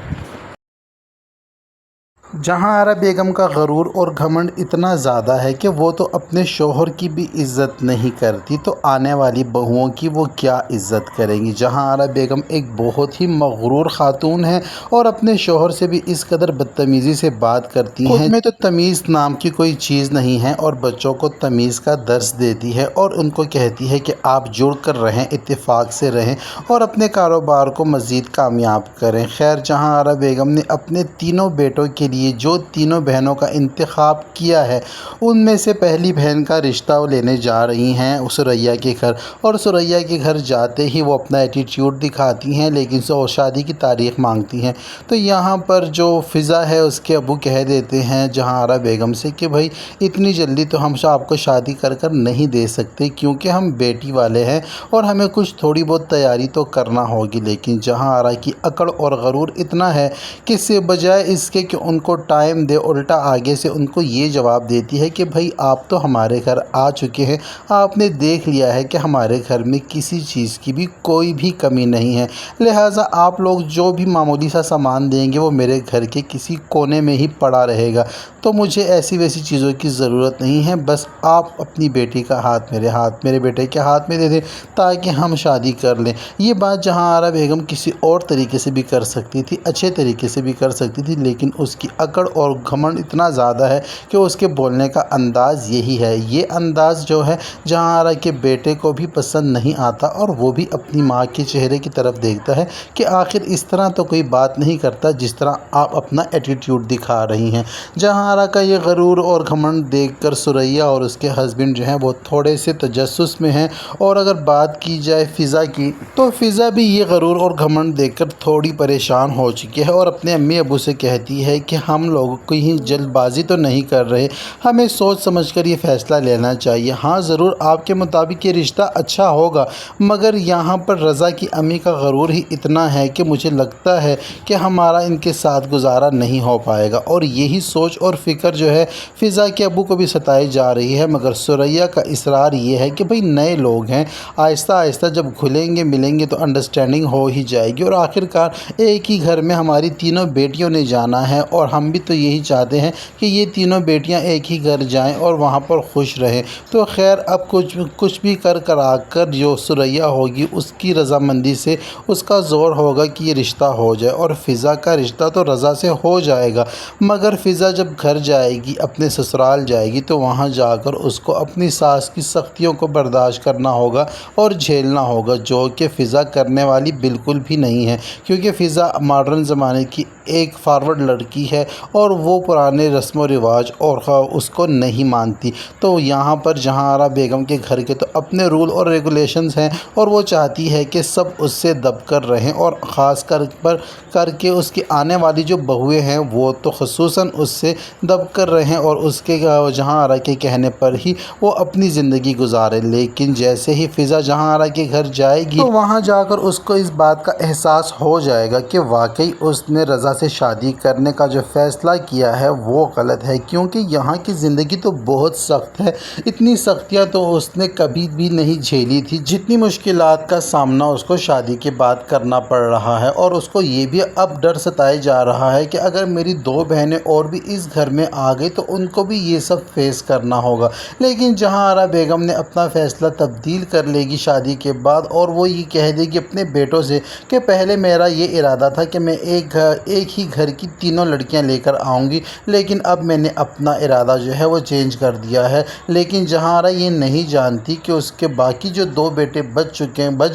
جہاں آرا بیگم کا غرور اور گھمنڈ اتنا زیادہ ہے کہ وہ تو اپنے شوہر کی بھی عزت نہیں کرتی، تو آنے والی بہوؤں کی وہ کیا عزت کریں گی؟ جہاں آرا بیگم ایک بہت ہی مغرور خاتون ہے اور اپنے شوہر سے بھی اس قدر بدتمیزی سے بات کرتی ہیں۔ خود میں تو تمیز نام کی کوئی چیز نہیں ہے اور بچوں کو تمیز کا درس دیتی ہے اور ان کو کہتی ہے کہ آپ جڑ کر رہیں، اتفاق سے رہیں اور اپنے کاروبار کو مزید کامیاب کریں۔ خیر، جہاں آرا بیگم نے اپنے تینوں بیٹوں کے لیے جو تینوں بہنوں کا انتخاب کیا ہے، ان میں سے پہلی بہن کا رشتہ لینے جا رہی ہیں ثریا کے گھر، اور ثریا کے گھر جاتے ہی وہ اپنا ایٹیٹیوڈ دکھاتی ہیں، لیکن شادی کی تاریخ مانگتی ہیں۔ تو یہاں پر جو فضا ہے اس کے ابو کہہ دیتے ہیں جہاں آرا بیگم سے کہ بھائی اتنی جلدی تو ہم آپ کو شادی کر نہیں دے سکتے، کیونکہ ہم بیٹی والے ہیں اور ہمیں کچھ تھوڑی بہت تیاری تو کرنا ہوگی۔ لیکن جہاں آرا کی اکڑ اور غرور اتنا ہے کہ بجائے اس کے کہ ان کو ٹائم دے، الٹا آگے سے ان کو یہ جواب دیتی ہے کہ بھائی آپ تو ہمارے گھر آ چکے ہیں، آپ نے دیکھ لیا ہے کہ ہمارے گھر میں کسی چیز کی بھی کوئی بھی کمی نہیں ہے، لہٰذا آپ لوگ جو بھی معمولی سا سامان دیں گے وہ میرے گھر کے کسی کونے میں ہی پڑا رہے گا، تو مجھے ایسی ویسی چیزوں کی ضرورت نہیں ہے، بس آپ اپنی بیٹی کا ہاتھ میرے بیٹے کے ہاتھ میں دے دیں تاکہ ہم شادی کر لیں۔ یہ بات جہاں آرا بیگم کسی اور طریقے سے بھی کر سکتی تھی، اچھے طریقے سے بھی کر سکتی تھی، لیکن اس کی اکڑ اور گھمنڈ اتنا زیادہ ہے کہ اس کے بولنے کا انداز یہی ہے۔ یہ انداز جو ہے جہاں آرا کے بیٹے کو بھی پسند نہیں آتا اور وہ بھی اپنی ماں کے چہرے کی طرف دیکھتا ہے کہ آخر اس طرح تو کوئی بات نہیں کرتا جس طرح آپ اپنا ایٹیٹیوڈ دکھا رہی ہیں۔ جہاں آرا کا یہ غرور اور گھمنڈ دیکھ کر ثریا اور اس کے ہسبینڈ جو ہیں وہ تھوڑے سے تجسس میں ہیں، اور اگر بات کی جائے فضا کی تو فضا بھی یہ غرور اور گھمنڈ دیکھ کر تھوڑی پریشان ہو چکی ہے اور اپنے امی ابو سے کہتی ہے کہ ہم لوگ کہیں جلد بازی تو نہیں کر رہے، ہمیں سوچ سمجھ کر یہ فیصلہ لینا چاہیے۔ ہاں ضرور آپ کے مطابق یہ رشتہ اچھا ہوگا، مگر یہاں پر رضا کی امی کا غرور ہی اتنا ہے کہ مجھے لگتا ہے کہ ہمارا ان کے ساتھ گزارا نہیں ہو پائے گا، اور یہی سوچ اور فکر جو ہے فضا کے ابو کو بھی ستائی جا رہی ہے۔ مگر ثریا کا اصرار یہ ہے کہ بھئی نئے لوگ ہیں، آہستہ آہستہ جب گھلیں گے ملیں گے تو انڈرسٹینڈنگ ہو ہی جائے گی، اور آخر کار ایک ہی گھر میں ہماری تینوں بیٹیوں نے جانا ہے اور ہم بھی تو یہی چاہتے ہیں کہ یہ تینوں بیٹیاں ایک ہی گھر جائیں اور وہاں پر خوش رہیں۔ تو خیر اب کچھ بھی کرا کر جو ثریا ہوگی اس کی رضامندی سے اس کا زور ہوگا کہ یہ رشتہ ہو جائے، اور فضا کا رشتہ تو رضا سے ہو جائے گا، مگر فضا جب گھر جائے گی، اپنے سسرال جائے گی، تو وہاں جا کر اس کو اپنی ساس کی سختیوں کو برداشت کرنا ہوگا اور جھیلنا ہوگا، جو کہ فضا کرنے والی بالکل بھی نہیں ہے، کیونکہ فضا ماڈرن زمانے کی ایک فارورڈ لڑکی ہے اور وہ پرانے رسم و رواج اور اس کو نہیں مانتی۔ تو یہاں پر جہاں آرا بیگم کے گھر کے تو اپنے رول اور ریگولیشنز ہیں، اور وہ چاہتی ہے کہ سب اس سے دب کر رہیں، اور خاص کر کے اس کی آنے والی جو بہویں ہیں وہ تو خصوصاً اس سے دب کر رہیں اور اس کے جہاں آرا کے کہنے پر ہی وہ اپنی زندگی گزارے۔ لیکن جیسے ہی فضا جہاں آرا کے گھر جائے گی تو وہاں جا کر اس کو اس بات کا احساس ہو جائے گا کہ واقعی اس نے رضا سے شادی کرنے کا جو فیصلہ کیا ہے وہ غلط ہے، کیونکہ یہاں کی زندگی تو بہت سخت ہے، اتنی سختیاں تو اس نے کبھی بھی نہیں جھیلی تھی جتنی مشکلات کا سامنا اس کو شادی کے بعد کرنا پڑ رہا ہے، اور اس کو یہ بھی اب ڈر ستائے جا رہا ہے کہ اگر میری دو بہنیں اور بھی اس گھر میں آ گئی تو ان کو بھی یہ سب فیس کرنا ہوگا۔ لیکن جہاں آرا بیگم نے اپنا فیصلہ تبدیل کر لے گی شادی کے بعد، اور وہ یہ کہہ دے گی اپنے بیٹوں سے کہ پہلے میرا یہ ارادہ تھا کہ میں ایک ایک ہی گھر کی تینوں لڑکیاں لے کر آؤں گی، لیکن اب میں نے اپنا ارادہ جو ہے وہ چینج کر دیا ہے۔ لیکن جہاں یہ نہیں جانتی کہ اس کے باقی جو 2 بیٹے بچ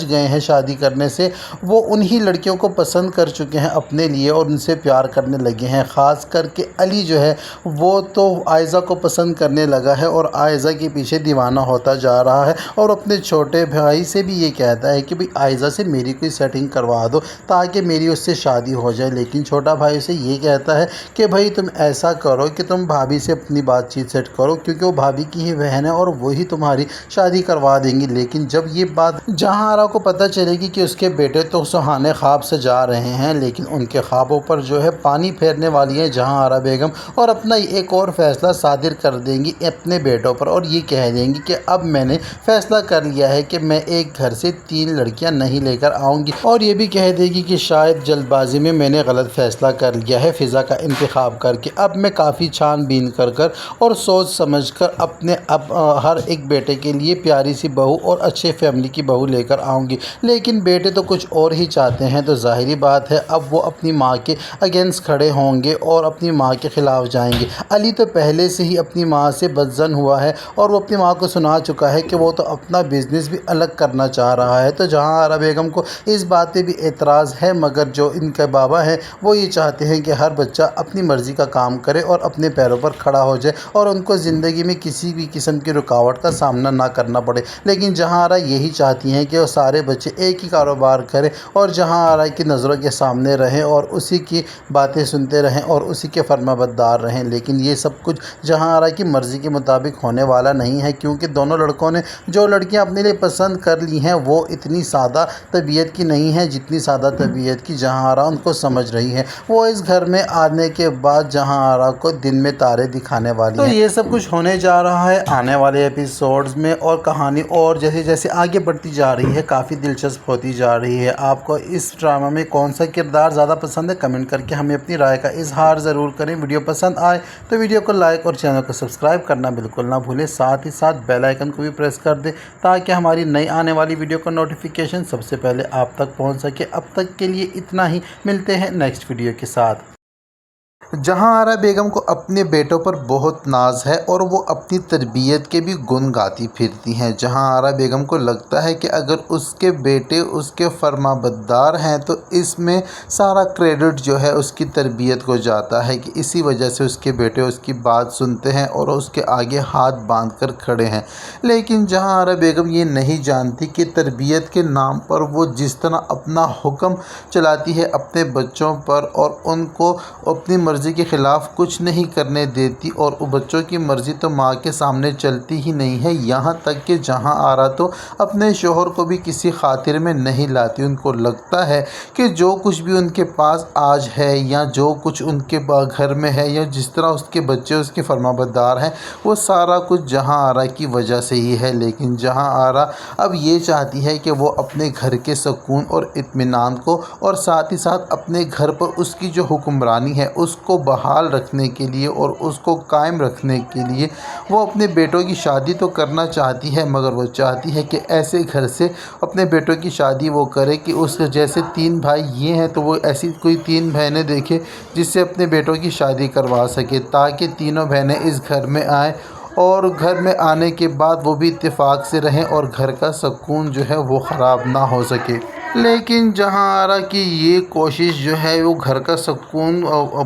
گئے ہیں شادی کرنے سے، وہ انہی لڑکیوں کو پسند کر چکے ہیں اپنے لیے اور ان سے پیار کرنے لگے ہیں۔ خاص کر کے علی جو ہے وہ تو عائزہ کو پسند کرنے لگا ہے اور عائزہ کے پیچھے دیوانہ ہوتا جا رہا ہے، اور اپنے چھوٹے بھائی سے بھی یہ کہتا ہے کہ بھئی عائزہ سے میری کوئی سیٹنگ کروا دو تاکہ میری اس سے شادی ہو جائے۔ لیکن چھوٹا بھائی سے یہ کہتا ہے کہ بھائی تم ایسا کرو کہ تم بھابھی سے اپنی بات چیت سیٹ کرو، کیونکہ وہ بھابھی کی ہی بہن ہے اور وہی تمہاری شادی کروا دیں گی۔ لیکن جب یہ بات جہاں آرا کو پتہ چلے گی کہ اس کے بیٹے تو سہانے خواب سے جا رہے ہیں، لیکن ان کے خوابوں پر جو ہے پانی پھیرنے والی ہے جہاں آرا بیگم، اور اپنا ایک اور فیصلہ صادر کر دیں گی اپنے بیٹوں پر، اور یہ کہہ دیں گی کہ اب میں نے فیصلہ کر لیا ہے کہ میں ایک گھر سے 3 لڑکیاں نہیں لے کر آؤں گی، اور یہ بھی کہہ دے گی کہ شاید جلد بازی میں نے غلط فیصلہ کر لیا ہے فضا کا انتخاب کر کے۔ اب میں کافی چھان بین کر اور سوچ سمجھ کر اپنے ہر ایک بیٹے کے لیے پیاری سی بہو اور اچھے فیملی کی بہو لے کر آؤں گی۔ لیکن بیٹے تو کچھ اور ہی چاہتے ہیں، تو ظاہری بات ہے اب وہ اپنی ماں کے اگینسٹ کھڑے ہوں گے اور اپنی ماں کے خلاف جائیں گے۔ علی تو پہلے سے ہی اپنی ماں سے بدظن ہوا ہے اور وہ اپنی ماں کو سنا چکا ہے کہ وہ تو اپنا بزنس بھی الگ کرنا چاہ رہا ہے۔ تو جہاں آرا بیگم کو اس بات پہ بھی اعتراض ہے، مگر جو ان کے بابا ہیں وہ یہ چاہتے ہیں کہ ہر بچہ اپنی مرضی کا کام کرے اور اپنے پیروں پر کھڑا ہو جائے اور ان کو زندگی میں کسی بھی قسم کی رکاوٹ کا سامنا نہ کرنا پڑے۔ لیکن جہاں آرا یہی چاہتی ہیں کہ وہ سارے بچے ایک ہی کاروبار کریں اور جہاں آرا کی نظروں کے سامنے رہیں اور اسی کی باتیں سنتے رہیں اور اسی کے فرما بردار رہیں۔ لیکن یہ سب کچھ جہاں آرا کی مرضی کے مطابق ہونے والا نہیں ہے، کیونکہ دونوں لڑکوں نے جو لڑکیاں اپنے لیے پسند کر لی ہیں وہ اتنی سادہ طبیعت کی نہیں ہیں جتنی سادہ طبیعت کی جہاں آرا ان کو سمجھ رہی ہے۔ وہ اس گھر میں آنے کے بعد جہاں آرا کو دن میں تارے دکھانے والی ہیں۔ تو یہ سب کچھ ہونے جا رہا ہے آنے والے ایپیسوڈز میں، اور کہانی اور جیسے جیسے آگے بڑھتی جا رہی ہے کافی دلچسپ ہوتی جا رہی ہے۔ آپ کو اس ڈرامہ میں کون سا کردار زیادہ پسند ہے؟ کمنٹ کر کے ہمیں اپنی رائے کا اظہار ضرور کریں۔ ویڈیو پسند آئے تو ویڈیو کو لائک اور چینل کو سبسکرائب کرنا بالکل نہ بھولیں، ساتھ ہی ساتھ بیل آئیکن کو بھی پریس کر دیں تاکہ ہماری نئی آنے والی ویڈیو کا نوٹیفیکیشن سب سے پہلے آپ تک پہنچ سکے۔ اب تک کے لیے اتنا ہی، ملتے ہیں نیکسٹ ویڈیو کے ساتھ۔ جہاں آرا بیگم کو اپنے بیٹوں پر بہت ناز ہے اور وہ اپنی تربیت کے بھی گن گاتی پھرتی ہیں۔ جہاں آرا بیگم کو لگتا ہے کہ اگر اس کے بیٹے اس کے فرما بردار ہیں تو اس میں سارا کریڈٹ جو ہے اس کی تربیت کو جاتا ہے، کہ اسی وجہ سے اس کے بیٹے اس کی بات سنتے ہیں اور اس کے آگے ہاتھ باندھ کر کھڑے ہیں۔ لیکن جہاں آرا بیگم یہ نہیں جانتی کہ تربیت کے نام پر وہ جس طرح اپنا حکم چلاتی ہے اپنے بچوں پر اور ان کو اپنی مرضی کے خلاف کچھ نہیں کرنے دیتی، اور بچوں کی مرضی تو ماں کے سامنے چلتی ہی نہیں ہے۔ یہاں تک کہ جہاں آرا تو اپنے شوہر کو بھی کسی خاطر میں نہیں لاتی۔ ان کو لگتا ہے کہ جو کچھ بھی ان کے پاس آج ہے یا جو کچھ ان کے گھر میں ہے یا جس طرح اس کے بچے اس کے فرما بردار ہیں، وہ سارا کچھ جہاں آرا کی وجہ سے ہی ہے۔ لیکن جہاں آرا اب یہ چاہتی ہے کہ وہ اپنے گھر کے سکون اور اطمینان کو اور ساتھ ہی ساتھ اپنے گھر پر اس کی جو حکمرانی ہے اس کو بحال رکھنے کے لیے اور اس کو قائم رکھنے کے لیے وہ اپنے بیٹوں کی شادی تو کرنا چاہتی ہے، مگر وہ چاہتی ہے کہ ایسے گھر سے اپنے بیٹوں کی شادی وہ کرے کہ اس جیسے 3 بھائی یہ ہیں تو وہ ایسی کوئی 3 بہنیں دیکھے جس سے اپنے بیٹوں کی شادی کروا سکے، تاکہ تینوں بہنیں اس گھر میں آئیں اور گھر میں آنے کے بعد وہ بھی اتفاق سے رہیں اور گھر کا سکون جو ہے وہ خراب نہ ہو سکے۔ لیکن جہاں آرا کی یہ کوشش جو ہے وہ گھر کا سکون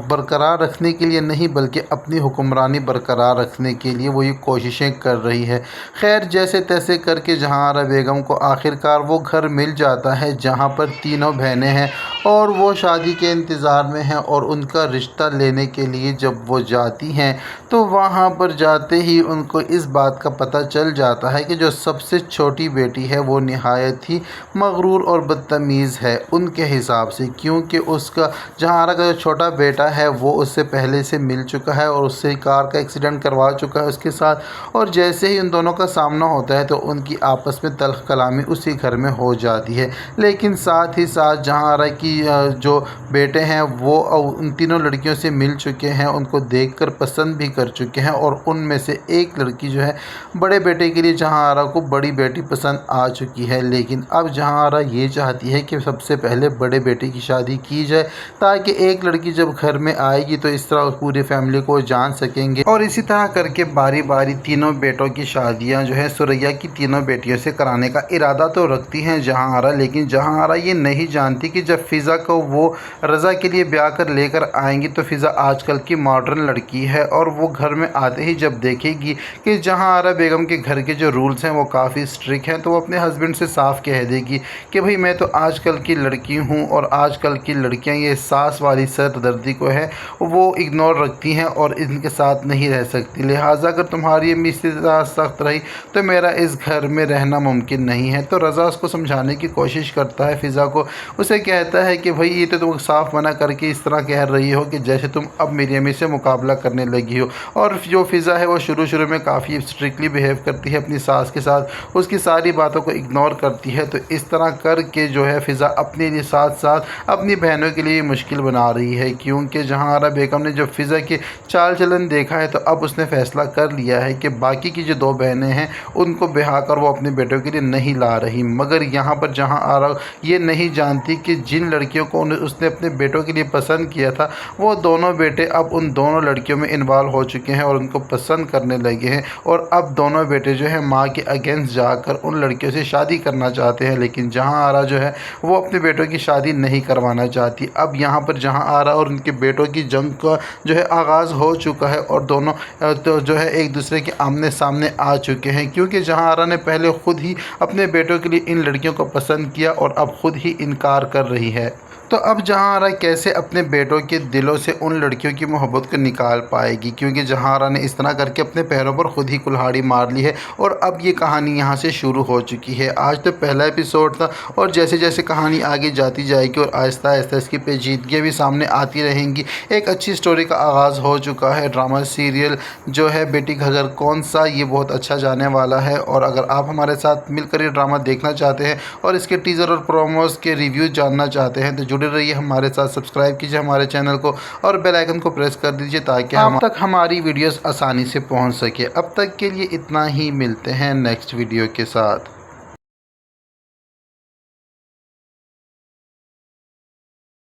برقرار رکھنے کے لیے نہیں بلکہ اپنی حکمرانی برقرار رکھنے کے لیے وہ یہ کوششیں کر رہی ہے۔ خیر جیسے تیسے کر کے جہاں آرا بیگم کو آخرکار وہ گھر مل جاتا ہے جہاں پر تینوں بہنیں ہیں اور وہ شادی کے انتظار میں ہیں، اور ان کا رشتہ لینے کے لیے جب وہ جاتی ہیں تو وہاں پر جاتے ہی ان کو اس بات کا پتہ چل جاتا ہے کہ جو سب سے چھوٹی بیٹی ہے وہ نہایت ہی مغرور اور بدتمیز ہے ان کے حساب سے، کیونکہ اس کا جہاں آرا کا جو چھوٹا بیٹا ہے وہ اس سے پہلے سے مل چکا ہے اور اس سے کار کا ایکسیڈنٹ کروا چکا ہے اس کے ساتھ، اور جیسے ہی ان دونوں کا سامنا ہوتا ہے تو ان کی آپس میں تلخ کلامی اسی گھر میں ہو جاتی ہے۔ لیکن ساتھ ہی ساتھ جہاں آرا کی کی جو بیٹے ہیں وہ ان تینوں لڑکیوں سے مل چکے ہیں، ان کو دیکھ کر پسند بھی کر چکے ہیں، اور ان میں سے ایک لڑکی جو ہے بڑے بیٹے کے لیے جہاں آرا کو بڑی بیٹی پسند آ چکی ہے، لیکن اب جہاں آرا یہ چاہتی ہے کہ سب سے پہلے بڑے بیٹے کی شادی کی جائے تاکہ ایک لڑکی جب گھر میں آئے گی تو اس طرح پوری فیملی کو جان سکیں گے، اور اسی طرح کر کے باری باری تینوں بیٹوں کی شادیاں جو ہے سوریا کی تینوں بیٹیوں سے کرانے کا ارادہ تو رکھتی ہیں جہاں آرا، لیکن جہاں آرا یہ نہیں جانتی کہ جب فضا کو وہ رضا کے لیے بیاہ کر لے کر آئیں گی تو فضا آج کل کی ماڈرن لڑکی ہے، اور وہ گھر میں آتے ہی جب دیکھے گی کہ جہاں آرا بیگم کے گھر کے جو رولز ہیں وہ کافی اسٹرکٹ ہیں تو وہ اپنے ہسبینڈ سے صاف کہہ دے گی کہ بھئی میں تو آج کل کی لڑکی ہوں، اور آج کل کی لڑکیاں یہ ساس والی سردردی کو ہے وہ اگنور رکھتی ہیں اور ان کے ساتھ نہیں رہ سکتی، لہٰذا اگر تمہاری امی اس طرح سخت رہی تو میرا اس گھر میں رہنا ممکن نہیں ہے۔ تو رضا اس کو سمجھانے کی کوشش کرتا ہے فضا کو، اسے کہتا ہے کہ بھئی یہ تو تم صاف منع کر کے اس طرح کہہ رہی ہو کہ جیسے تم اب میری امی سے مقابلہ کرنے لگی ہو، اور جو فضا ہے وہ شروع میں کافی اسٹرکٹلی بیہیو کرتی ہے اپنی ساس کے ساتھ، اس کی ساری باتوں کو اگنور کرتی ہے، تو اس طرح کر کے جو ہے فضا اپنے لیے ساتھ ساتھ اپنی بہنوں کے لیے مشکل بنا رہی ہے، کیونکہ جہاں آرا بیگم نے جب فضا کے چال چلن دیکھا ہے تو اب اس نے فیصلہ کر لیا ہے کہ باقی کی جو دو بہنیں ہیں ان کو بہا کر وہ اپنے بیٹوں کے لیے نہیں لا رہی، مگر یہاں پر جہاں آرا یہ نہیں جانتی کہ جن لڑکیوں کو اس نے اپنے بیٹوں کے لیے پسند کیا تھا وہ دونوں بیٹے اب ان دونوں لڑکیوں میں انوالو ہو چکے ہیں اور ان کو پسند کرنے لگے ہیں، اور اب دونوں بیٹے جو ہیں ماں کے اگینسٹ جا کر ان لڑکیوں سے شادی کرنا چاہتے ہیں، لیکن جہاں آرا جو ہے وہ اپنے بیٹوں کی شادی نہیں کروانا چاہتی۔ اب یہاں پر جہاں آرا اور ان کے بیٹوں کی جنگ کا جو ہے آغاز ہو چکا ہے، اور دونوں جو ہے ایک دوسرے کے آمنے سامنے آ چکے ہیں، کیونکہ جہاں آرا نے پہلے خود ہی اپنے بیٹوں کے لیے ان لڑکیوں کو پسند کیا اور اب خود ہی انکار کر رہی ہے، تو اب جہاں آرا کیسے اپنے بیٹوں کے دلوں سے ان لڑکیوں کی محبت کو نکال پائے گی، کیونکہ جہاں آرا نے اس طرح کر کے اپنے پیروں پر خود ہی کلہاڑی مار لی ہے، اور اب یہ کہانی یہاں سے شروع ہو چکی ہے۔ آج تو پہلا ایپیسوڈ تھا، اور جیسے جیسے کہانی آگے جاتی جائے گی اور آہستہ آہستہ اس کی پیچیدگیاں بھی سامنے آتی رہیں گی، ایک اچھی سٹوری کا آغاز ہو چکا ہے۔ ڈرامہ سیریل جو ہے بیٹی گھر کون سا، یہ بہت اچھا جانے والا ہے، اور اگر آپ ہمارے ساتھ مل کر یہ ڈرامہ دیکھنا چاہتے ہیں اور اس کے ٹیزر اور پروموز کے ریویو جاننا چاہتے ہیں تو جڑے رہیے ہمارے ساتھ، سبسکرائب کیجیے ہمارے چینل کو اور بیل آئیکن کو پریس کر دیجیے تاکہ آپ تک ہماری ویڈیوز آسانی سے پہنچ سکے۔ اب تک کے لیے اتنا ہی، ملتے ہیں نیکسٹ ویڈیو کے ساتھ۔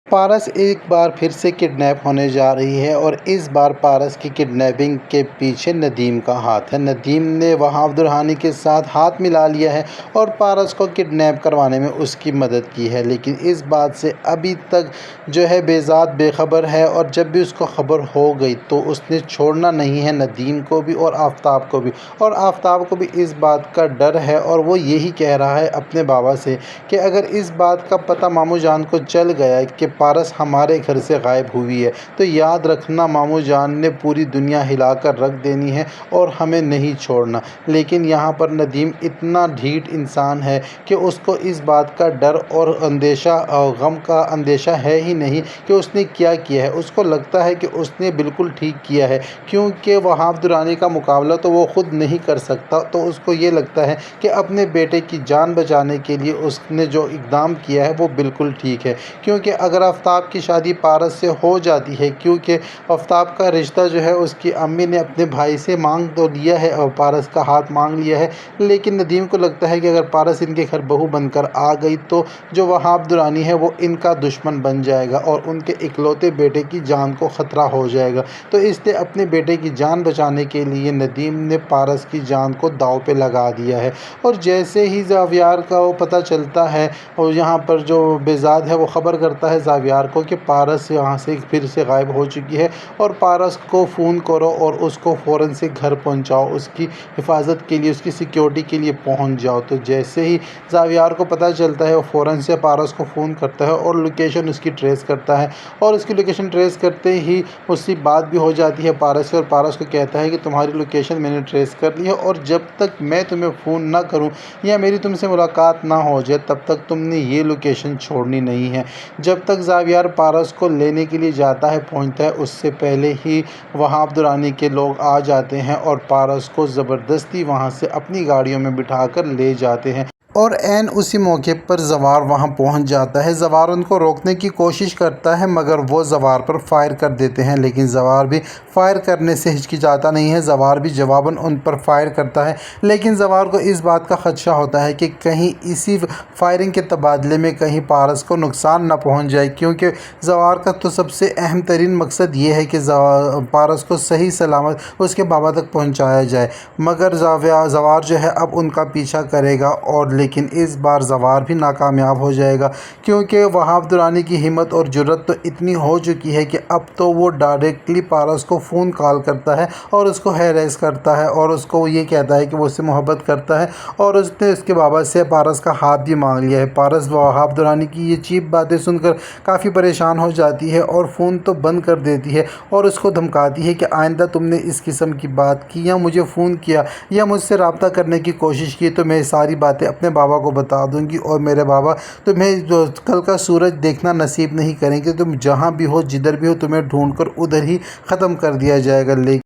پارس ایک بار پھر سے کڈنیپ ہونے جا رہی ہے، اور اس بار پارس کی کڈنیپنگ کے پیچھے ندیم کا ہاتھ ہے۔ ندیم نے وہاب درانی کے ساتھ ہاتھ ملا لیا ہے اور پارس کو کڈنیپ کروانے میں اس کی مدد کی ہے، لیکن اس بات سے ابھی تک جو ہے بیزاد بے خبر ہے، اور جب بھی اس کو خبر ہو گئی تو اس نے چھوڑنا نہیں ہے ندیم کو بھی اور آفتاب کو بھی، اور آفتاب کو بھی اس بات کا ڈر ہے، اور وہ یہی کہہ رہا ہے اپنے بابا سے کہ اگر اس بات کا پتہ ماموں جان کو چل گیا کہ پارس ہمارے گھر سے غائب ہوئی ہے تو یاد رکھنا ماموں جان نے پوری دنیا ہلا کر رکھ دینی ہے اور ہمیں نہیں چھوڑنا۔ لیکن یہاں پر ندیم اتنا ڈھیٹ انسان ہے کہ اس کو اس بات کا ڈر اور اندیشہ غم کا اندیشہ ہے ہی نہیں کہ اس نے کیا ہے۔ اس کو لگتا ہے کہ اس نے بالکل ٹھیک کیا ہے، کیونکہ وہاب درانی کا مقابلہ تو وہ خود نہیں کر سکتا، تو اس کو یہ لگتا ہے کہ اپنے بیٹے کی جان بچانے کے لیے اس نے جو اقدام کیا ہے وہ بالکل ٹھیک ہے، کیونکہ اگر آفتاب کی شادی پارس سے ہو جاتی ہے، کیونکہ آفتاب کا رشتہ جو ہے اس کی امی نے اپنے بھائی سے مانگ تو لیا ہے اور پارس کا ہاتھ مانگ لیا ہے، لیکن ندیم کو لگتا ہے کہ اگر پارس ان کے گھر بہو بن کر آ گئی تو جو وہاب درانی ہے وہ ان کا دشمن بن جائے گا اور ان کے اکلوتے بیٹے کی جان کو خطرہ ہو جائے گا، تو اس نے اپنے بیٹے کی جان بچانے کے لیے ندیم نے پارس کی جان کو داؤ پہ لگا دیا ہے۔ اور جیسے ہی زاویار کا وہ پتہ چلتا ہے اور یہاں پر جو بیزاد ہے وہ خبر کرتا ہے زاویار کو کہ پارس یہاں سے پھر سے غائب ہو چکی ہے، اور پارس کو فون کرو اور اس کو فوراً سے گھر پہنچاؤ، اس کی حفاظت کے لیے، اس کی سیکیورٹی کے لیے پہنچ جاؤ۔ تو جیسے ہی زاویار کو پتہ چلتا ہے وہ فوراً سے پارس کو فون کرتا ہے اور لوکیشن اس کی ٹریس کرتا ہے، اور اس کی لوکیشن ٹریس کرتے ہی اس سے بات بھی ہو جاتی ہے پارس سے، اور پارس کو کہتا ہے کہ تمہاری لوکیشن میں نے ٹریس کر لی ہے، اور جب تک میں تمہیں فون نہ کروں یا میری تم سے ملاقات نہ ہو جائے تب تک تم نے یہ لوکیشن چھوڑنی نہیں ہے۔ جب تک زاویار پارس کو لینے کے لیے جاتا ہے پہنچتا ہے، اس سے پہلے ہی وہاب درانی کے لوگ آ جاتے ہیں اور پارس کو زبردستی وہاں سے اپنی گاڑیوں میں بٹھا کر لے جاتے ہیں۔ اور عین اسی موقع پر زوار وہاں پہنچ جاتا ہے۔ زوار ان کو روکنے کی کوشش کرتا ہے مگر وہ زوار پر فائر کر دیتے ہیں، لیکن زوار بھی فائر کرنے سے ہچکچاتا نہیں ہے۔ زوار بھی جواباً ان پر فائر کرتا ہے، لیکن زوار کو اس بات کا خدشہ ہوتا ہے کہ کہیں اسی فائرنگ کے تبادلے میں کہیں پارس کو نقصان نہ پہنچ جائے، کیونکہ زوار کا تو سب سے اہم ترین مقصد یہ ہے کہ پارس کو صحیح سلامت اس کے بابا تک پہنچایا جائے۔ مگر زوار جو ہے اب ان کا پیچھا کرے گا، اور لیکن اس بار زوار بھی ناکامیاب ہو جائے گا، کیونکہ وہاب درانی کی ہمت اور جرأت تو اتنی ہو چکی ہے کہ اب تو وہ ڈائریکٹلی پارس کو فون کال کرتا ہے اور اس کو ہیریس کرتا ہے اور اس کو یہ کہتا ہے کہ وہ اس سے محبت کرتا ہے، اور اس نے اس کے بابا سے پارس کا ہاتھ بھی مانگ لیا ہے۔ پارس وہاب درانی کی یہ چیپ باتیں سن کر کافی پریشان ہو جاتی ہے اور فون تو بند کر دیتی ہے اور اس کو دھمکاتی ہے کہ آئندہ تم نے اس قسم کی بات کی یا مجھے فون کیا یا مجھ سے رابطہ کرنے کی کوشش کی تو میں ساری باتیں اپنے بابا کو بتا دوں گی، اور میرے بابا تمہیں کل کا سورج دیکھنا نصیب نہیں کریں گے۔ تم جہاں بھی ہو، جدھر بھی ہو، تمہیں ڈھونڈ کر ادھر ہی ختم کر دیا جائے گا۔ لیکن